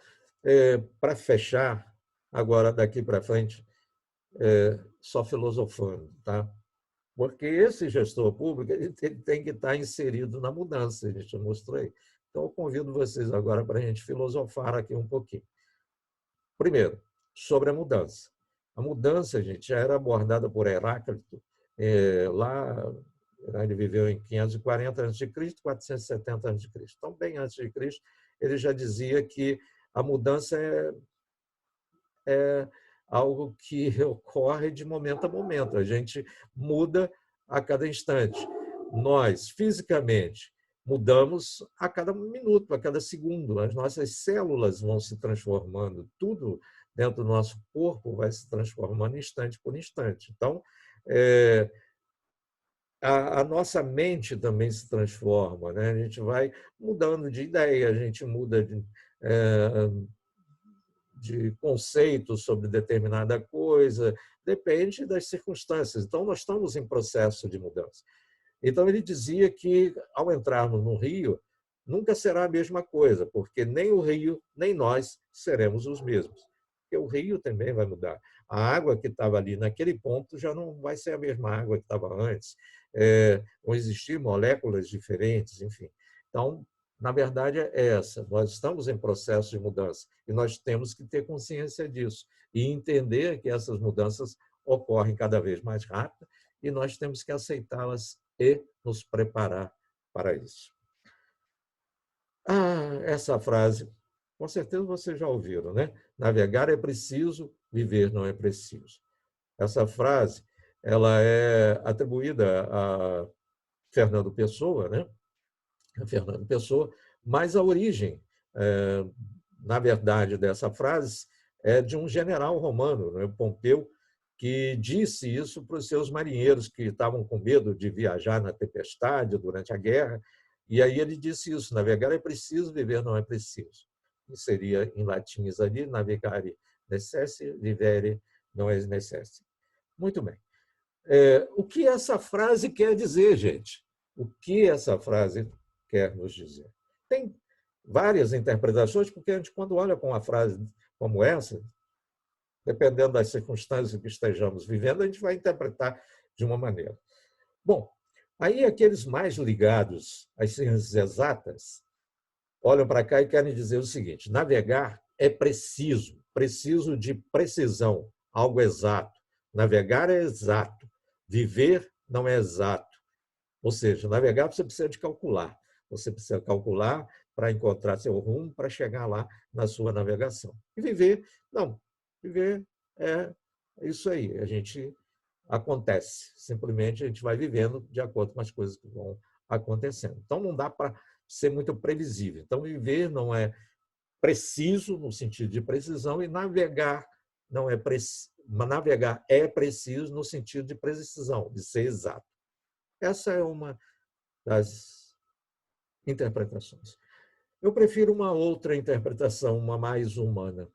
para fechar, agora daqui para frente, só filosofando, tá? Porque esse gestor público ele tem que estar inserido na mudança, a gente mostrou aí. Então, eu convido vocês agora para a gente filosofar aqui um pouquinho. Primeiro, sobre a mudança. A mudança, gente, já era abordada por Heráclito lá Ele viveu em 540 a.C., 470 a.C. Então, bem antes de Cristo, ele já dizia que a mudança é algo que ocorre de momento a momento. A gente muda a cada instante. Nós, fisicamente, mudamos a cada minuto, a cada segundo. As nossas células vão se transformando, tudo dentro do nosso corpo vai se transformando instante por instante. Então, a nossa mente também se transforma, né? A gente vai mudando de ideia, a gente muda de conceito sobre determinada coisa, depende das circunstâncias. Então, nós estamos em processo de mudança. Então, ele dizia que, ao entrarmos no rio, nunca será a mesma coisa, porque nem o rio, nem nós seremos os mesmos. Porque o rio também vai mudar. A água que estava ali naquele ponto já não vai ser a mesma água que estava antes. Vão existir moléculas diferentes, enfim. Então, na verdade, é essa. Nós estamos em processo de mudança e nós temos que ter consciência disso e entender que essas mudanças ocorrem cada vez mais rápido e nós temos que aceitá-las e nos preparar para isso. Essa frase, com certeza vocês já ouviram, né? Navegar é preciso, viver não é preciso. Essa frase, ela é atribuída a Fernando Pessoa, né? A Fernando Pessoa, mas a origem, na verdade, dessa frase é de um general romano, né? Pompeu, que disse isso para os seus marinheiros que estavam com medo de viajar na tempestade durante a guerra. E aí ele disse isso: navegar é preciso, viver não é preciso. E seria, em latim, ali, navegare necesse, vivere não é necesse. Muito bem. O que essa frase quer dizer, gente? O que essa frase quer nos dizer? Tem várias interpretações, porque a gente, quando olha com uma frase como essa, dependendo das circunstâncias que estejamos vivendo, a gente vai interpretar de uma maneira. Bom, aí aqueles mais ligados às ciências exatas olham para cá e querem dizer o seguinte: navegar é preciso, preciso de precisão, algo exato. Navegar é exato, viver não é exato. Ou seja, navegar você precisa de calcular. Você precisa calcular para encontrar seu rumo, para chegar lá na sua navegação. E viver, não. Viver é isso aí. A gente acontece. Simplesmente a gente vai vivendo de acordo com as coisas que vão acontecendo. Então, não dá para ser muito previsível. Então, viver não é preciso, no sentido de precisão, e navegar não é preciso. Navegar é preciso no sentido de precisão, de ser exato. Essa é uma das interpretações. Eu prefiro uma outra interpretação, uma mais humana,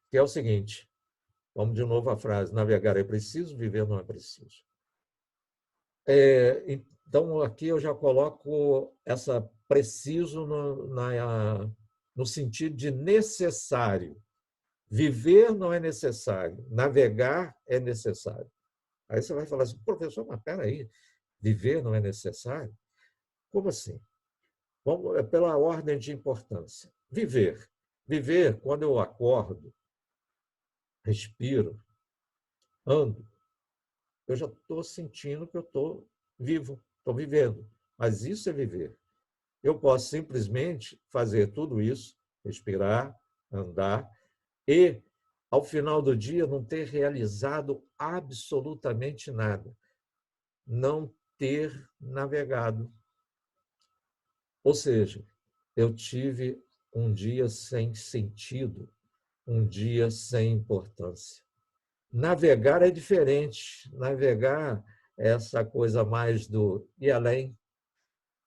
que é o seguinte: vamos de novo à frase: navegar é preciso, viver não é preciso. Então, aqui eu já coloco essa preciso no sentido de necessário. Viver não é necessário, navegar é necessário. Aí você vai falar assim: professor, mas espera aí, viver não é necessário? Como assim? Vamos pela ordem de importância. Viver. Viver, quando eu acordo, respiro, ando, eu já estou sentindo que eu estou vivo, estou vivendo. Mas isso é viver. Eu posso simplesmente fazer tudo isso, respirar, andar, e, ao final do dia, não ter realizado absolutamente nada. Não ter navegado. Ou seja, eu tive um dia sem sentido, um dia sem importância. Navegar é diferente. Navegar é essa coisa mais do ir além.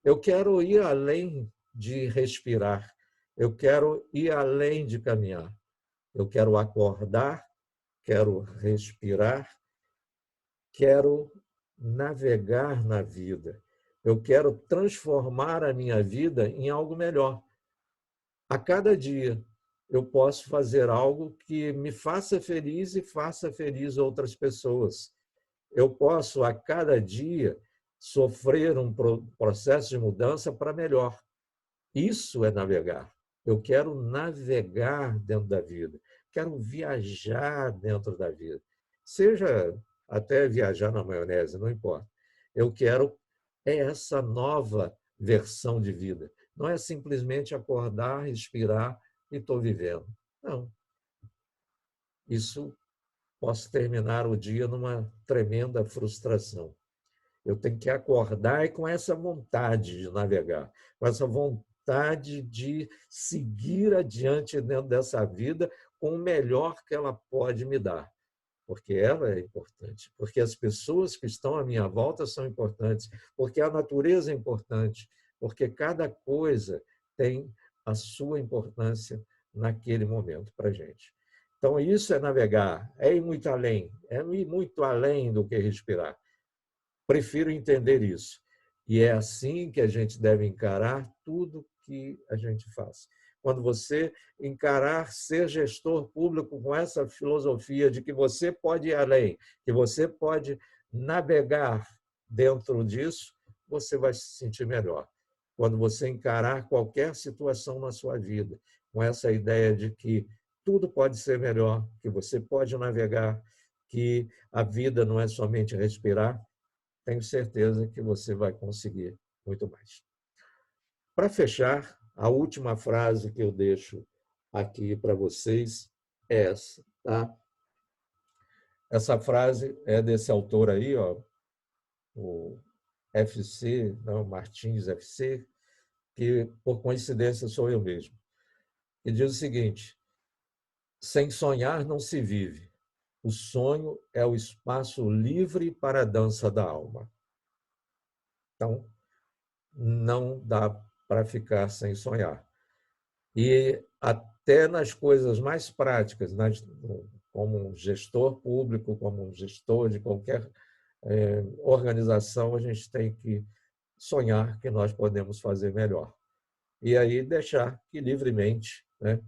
Eu quero ir além de respirar. Eu quero ir além de caminhar. Eu quero acordar, quero respirar, quero navegar na vida. Eu quero transformar a minha vida em algo melhor. A cada dia eu posso fazer algo que me faça feliz e faça feliz outras pessoas. Eu posso, a cada dia, sofrer um processo de mudança para melhor. Isso é navegar. Eu quero navegar dentro da vida. Quero viajar dentro da vida. Seja até viajar na maionese, não importa. Eu quero é essa nova versão de vida. Não é simplesmente acordar, respirar e estou vivendo. Não. Isso posso terminar o dia numa tremenda frustração. Eu tenho que acordar e com essa vontade de navegar, com essa vontade de seguir adiante dentro dessa vida com o melhor que ela pode me dar. Porque ela é importante, porque as pessoas que estão à minha volta são importantes, porque a natureza é importante, porque cada coisa tem a sua importância naquele momento para a gente. Então, isso é navegar, é ir muito além do que respirar. Prefiro entender isso. E é assim que a gente deve encarar tudo que a gente faz. Quando você encarar ser gestor público com essa filosofia de que você pode ir além, que você pode navegar dentro disso, você vai se sentir melhor. Quando você encarar qualquer situação na sua vida, com essa ideia de que tudo pode ser melhor, que você pode navegar, que a vida não é somente respirar, tenho certeza que você vai conseguir muito mais. Para fechar, a última frase que eu deixo aqui para vocês é essa, tá? Essa frase é desse autor aí, ó, o FC, não, Martins FC, que por coincidência sou eu mesmo. E diz o seguinte: sem sonhar não se vive. O sonho é o espaço livre para a dança da alma. Então, não dá para ficar sem sonhar. E até nas coisas mais práticas, como um gestor público, como um gestor de qualquer organização, a gente tem que sonhar que nós podemos fazer melhor. E aí deixar que livremente, né,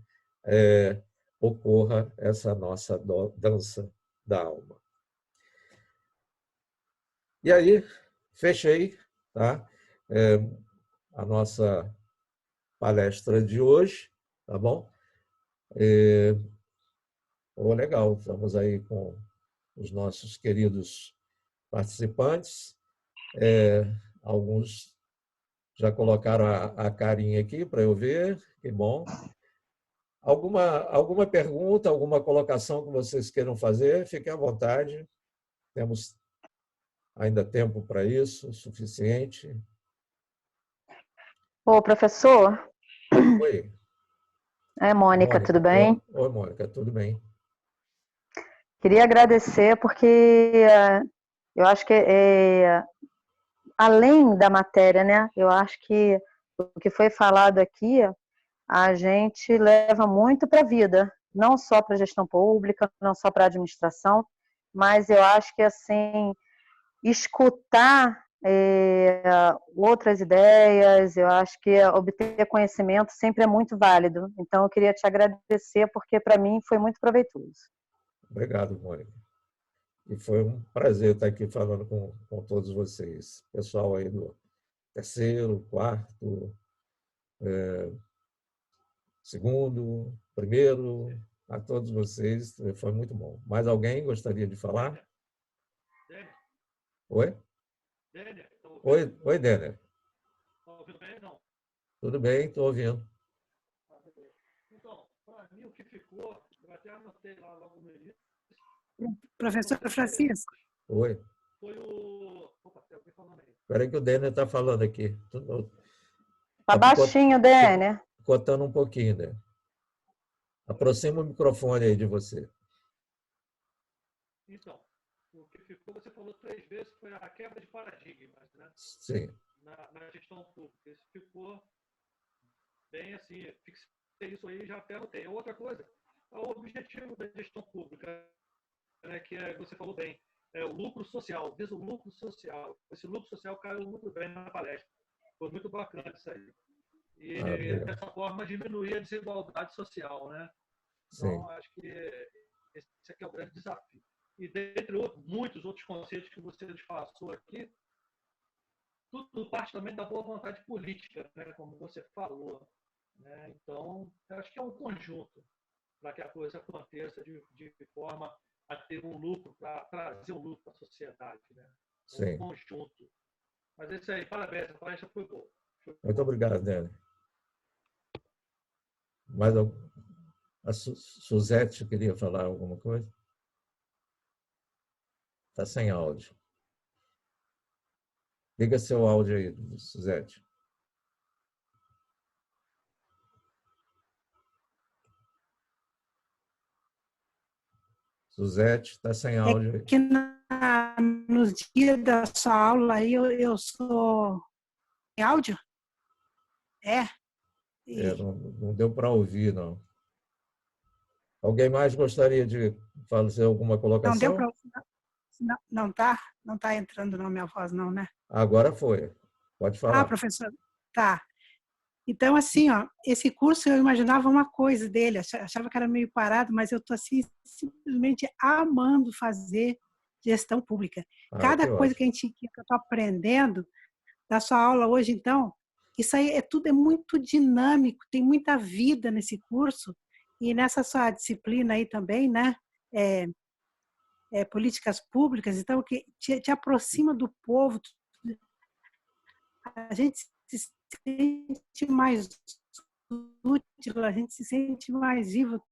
ocorra essa nossa dança da alma. E aí, fechei, tá? A nossa palestra de hoje, tá bom? Legal, estamos aí com os nossos queridos participantes. Alguns já colocaram a carinha aqui para eu ver, que bom. Alguma pergunta, alguma colocação que vocês queiram fazer, fiquem à vontade. Temos ainda tempo para isso, suficiente. Ô, professor, Oi, Mônica, tudo Mônica. bem? Oi, Mônica, tudo bem? Queria agradecer porque eu acho que além da matéria, né? Eu acho que o que foi falado aqui, a gente leva muito para a vida, não só para a gestão pública, não só para a administração, mas eu acho que assim escutar outras ideias, eu acho que obter conhecimento sempre é muito válido. Então, eu queria te agradecer porque para mim foi muito proveitoso. Obrigado, Mônica. E foi um prazer estar aqui falando com todos vocês. Pessoal aí do terceiro, quarto, segundo, primeiro, a todos vocês, foi muito bom. Mais alguém gostaria de falar? Oi? Oi, Denner. Está ouvindo bem, não? Tudo bem, estou ouvindo. Então, para mim, o que ficou, eu até anotei lá logo no início. Professor Francisco. Oi. Foi o. Opa, tem alguém falando aí. Espera aí que o Denner está falando aqui. Tá baixinho, Denner. Cotando um pouquinho, né? Aproxima o microfone aí de você. Então, o que ficou, você falou 3 vezes, foi a quebra de paradigmas, né? Sim. Na gestão pública. Isso ficou bem assim, fixei isso aí, já até anotei. Outra coisa, o objetivo da gestão pública, né, que você falou bem, é o lucro social, visa o lucro social. Esse lucro social caiu muito bem na palestra. Foi muito bacana isso aí. E, dessa forma, diminuir a desigualdade social, né? Então, Sim. acho que esse aqui é o grande desafio. E, dentre muitos outros conceitos que você passou aqui, tudo parte também da boa vontade política, né? Como você falou. Né? Então, acho que é um conjunto para que a coisa aconteça de forma a ter um lucro, para trazer um lucro para a sociedade. Né? Sim. Um conjunto. Mas é isso aí, parabéns, a palestra foi boa. Muito obrigado, Dani. Mais a Suzete queria falar alguma coisa? Está sem áudio. Liga seu áudio aí, Suzete. Suzete, está sem áudio aí. Que nos dias da sua aula aí eu sou em áudio? Não deu para ouvir, não. Alguém mais gostaria de fazer alguma Não deu colocação? para. Não tá entrando na minha voz, não, né? Agora foi. Pode falar. Professor, tá. Então, assim, ó, esse curso eu imaginava uma coisa dele, achava que era meio parado, mas eu estou assim, simplesmente amando fazer gestão pública. Cada Que coisa ótimo. que eu estou aprendendo da sua aula hoje, então, isso aí tudo é muito dinâmico, tem muita vida nesse curso, e nessa sua disciplina aí também, né? Políticas públicas, então, que te aproxima do povo, a gente se sente mais útil, a gente se sente mais vivo.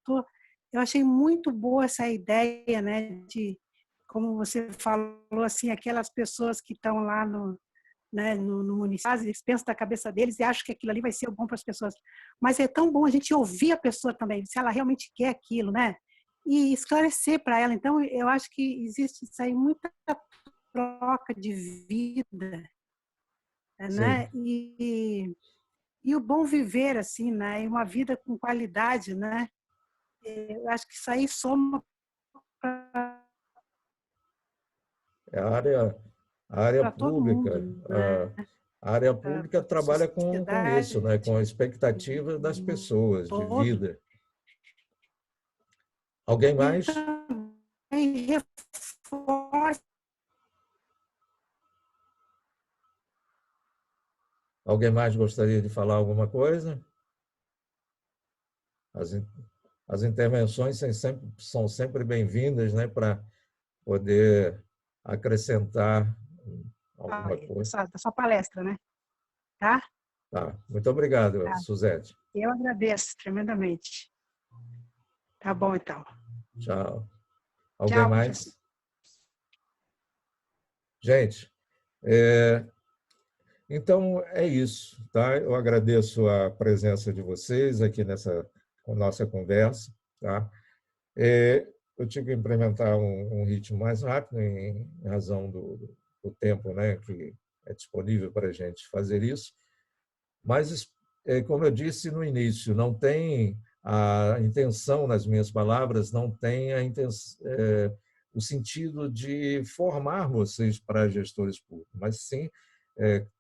Eu achei muito boa essa ideia, né, de, como você falou, assim, aquelas pessoas que estão lá no município, eles pensam da cabeça deles e acham que aquilo ali vai ser bom para as pessoas. Mas é tão bom a gente ouvir a pessoa também, se ela realmente quer aquilo, né? E esclarecer para ela. Então, eu acho que existe isso aí, muita troca de vida, né? Sim. E o bom viver, assim, né? E uma vida com qualidade, né? Eu acho que isso aí soma para A área todo mundo, pública, né? a área Para pública a trabalha com isso, sociedade, né? Com a expectativa das no pessoas de todo. vida. Alguém E mais? também reforça. Alguém mais gostaria de falar alguma coisa? As intervenções são sempre bem-vindas, né? Para poder acrescentar alguma coisa. Da sua palestra, né? Tá? Tá. Muito obrigado, Tá. Suzete. Eu agradeço tremendamente. Tá bom, então. Tchau. Alguém Tchau, professor. mais? Gente, então é isso, tá? Eu agradeço a presença de vocês aqui nessa nossa conversa, tá? Eu tive que implementar um ritmo mais rápido em razão do tempo, né, que é disponível para a gente fazer isso, mas, como eu disse no início, não tem a intenção, nas minhas palavras, não tem o sentido de formar vocês para gestores públicos, mas sim,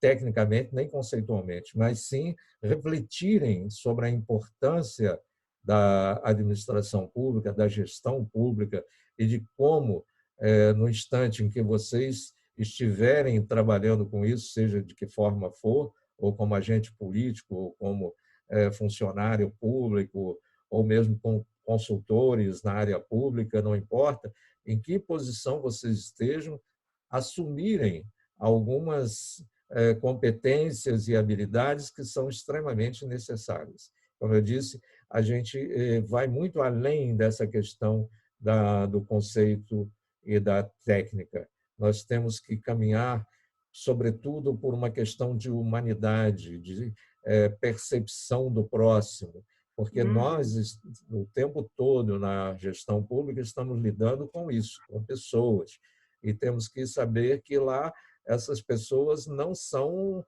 tecnicamente, nem conceitualmente, mas sim refletirem sobre a importância da administração pública, da gestão pública e de como, no instante em que vocês estiverem trabalhando com isso, seja de que forma for, ou como agente político, ou como funcionário público, ou mesmo com consultores na área pública, não importa, em que posição vocês estejam, assumirem algumas competências e habilidades que são extremamente necessárias. Como eu disse, a gente vai muito além dessa questão do conceito e da técnica. Nós temos que caminhar, sobretudo, por uma questão de humanidade, de percepção do próximo, porque nós, o tempo todo, na gestão pública, estamos lidando com isso, com pessoas, e temos que saber que lá essas pessoas não são,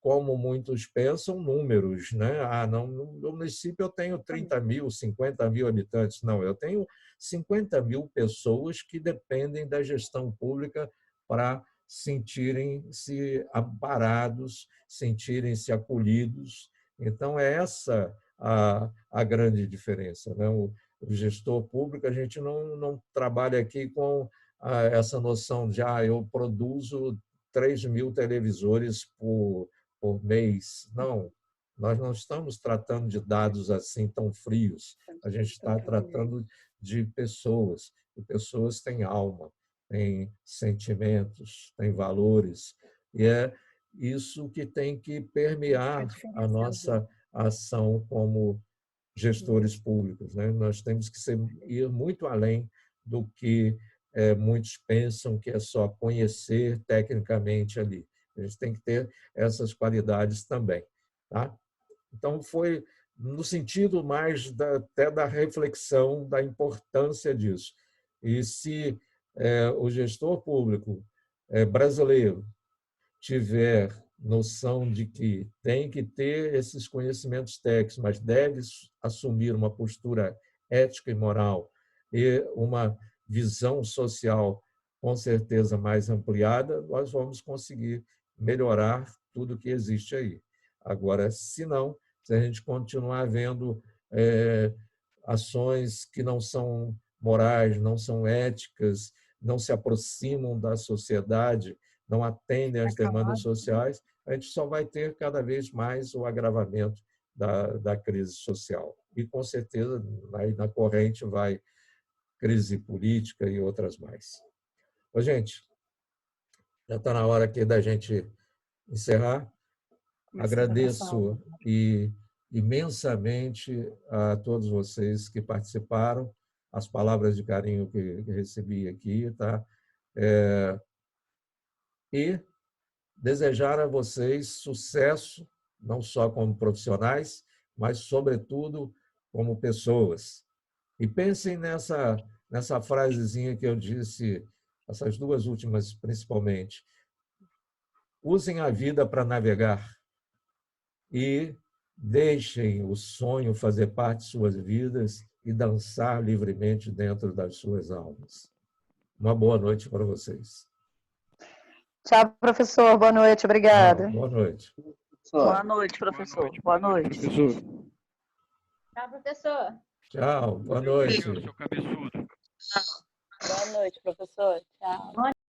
como muitos pensam, números, né? Não, no município eu tenho 30 mil, 50 mil habitantes. Não, eu tenho 50 mil pessoas que dependem da gestão pública para sentirem-se amparados, sentirem-se acolhidos. Então, é essa a grande diferença, né? O gestor público, a gente não trabalha aqui com essa noção de eu produzo 3 mil televisores por mês. Não, nós não estamos tratando de dados assim tão frios. A gente está tratando de pessoas. E pessoas têm alma, têm sentimentos, têm valores. E é isso que tem que permear a nossa ação como gestores públicos, né? Nós temos que ir muito além do que muitos pensam que é só conhecer tecnicamente ali. A gente tem que ter essas qualidades também. Tá? Então, foi no sentido mais até da reflexão da importância disso. E se o gestor público brasileiro tiver noção de que tem que ter esses conhecimentos técnicos, mas deve assumir uma postura ética e moral e uma visão social com certeza mais ampliada, nós vamos conseguir melhorar tudo que existe aí. Agora, se não, se a gente continuar vendo ações que não são morais, não são éticas, não se aproximam da sociedade, não atendem às demandas sociais, a gente só vai ter cada vez mais o agravamento da crise social. E, com certeza, aí na corrente vai crise política e outras mais. Ô, gente, já está na hora aqui da gente encerrar. Agradeço imensamente a todos vocês que participaram, as palavras de carinho que recebi aqui, tá? E desejar a vocês sucesso, não só como profissionais, mas, sobretudo, como pessoas. E pensem nessa frasezinha que eu disse, essas duas últimas principalmente. Usem a vida para navegar e deixem o sonho fazer parte de suas vidas e dançar livremente dentro das suas almas. Uma boa noite para vocês. Tchau, professor. Boa noite. Obrigada. Boa noite. Boa noite, professor. Boa noite. Tchau, professor. Tchau. Boa noite. Seu cabeçudo. Boa noite, professor. Tchau.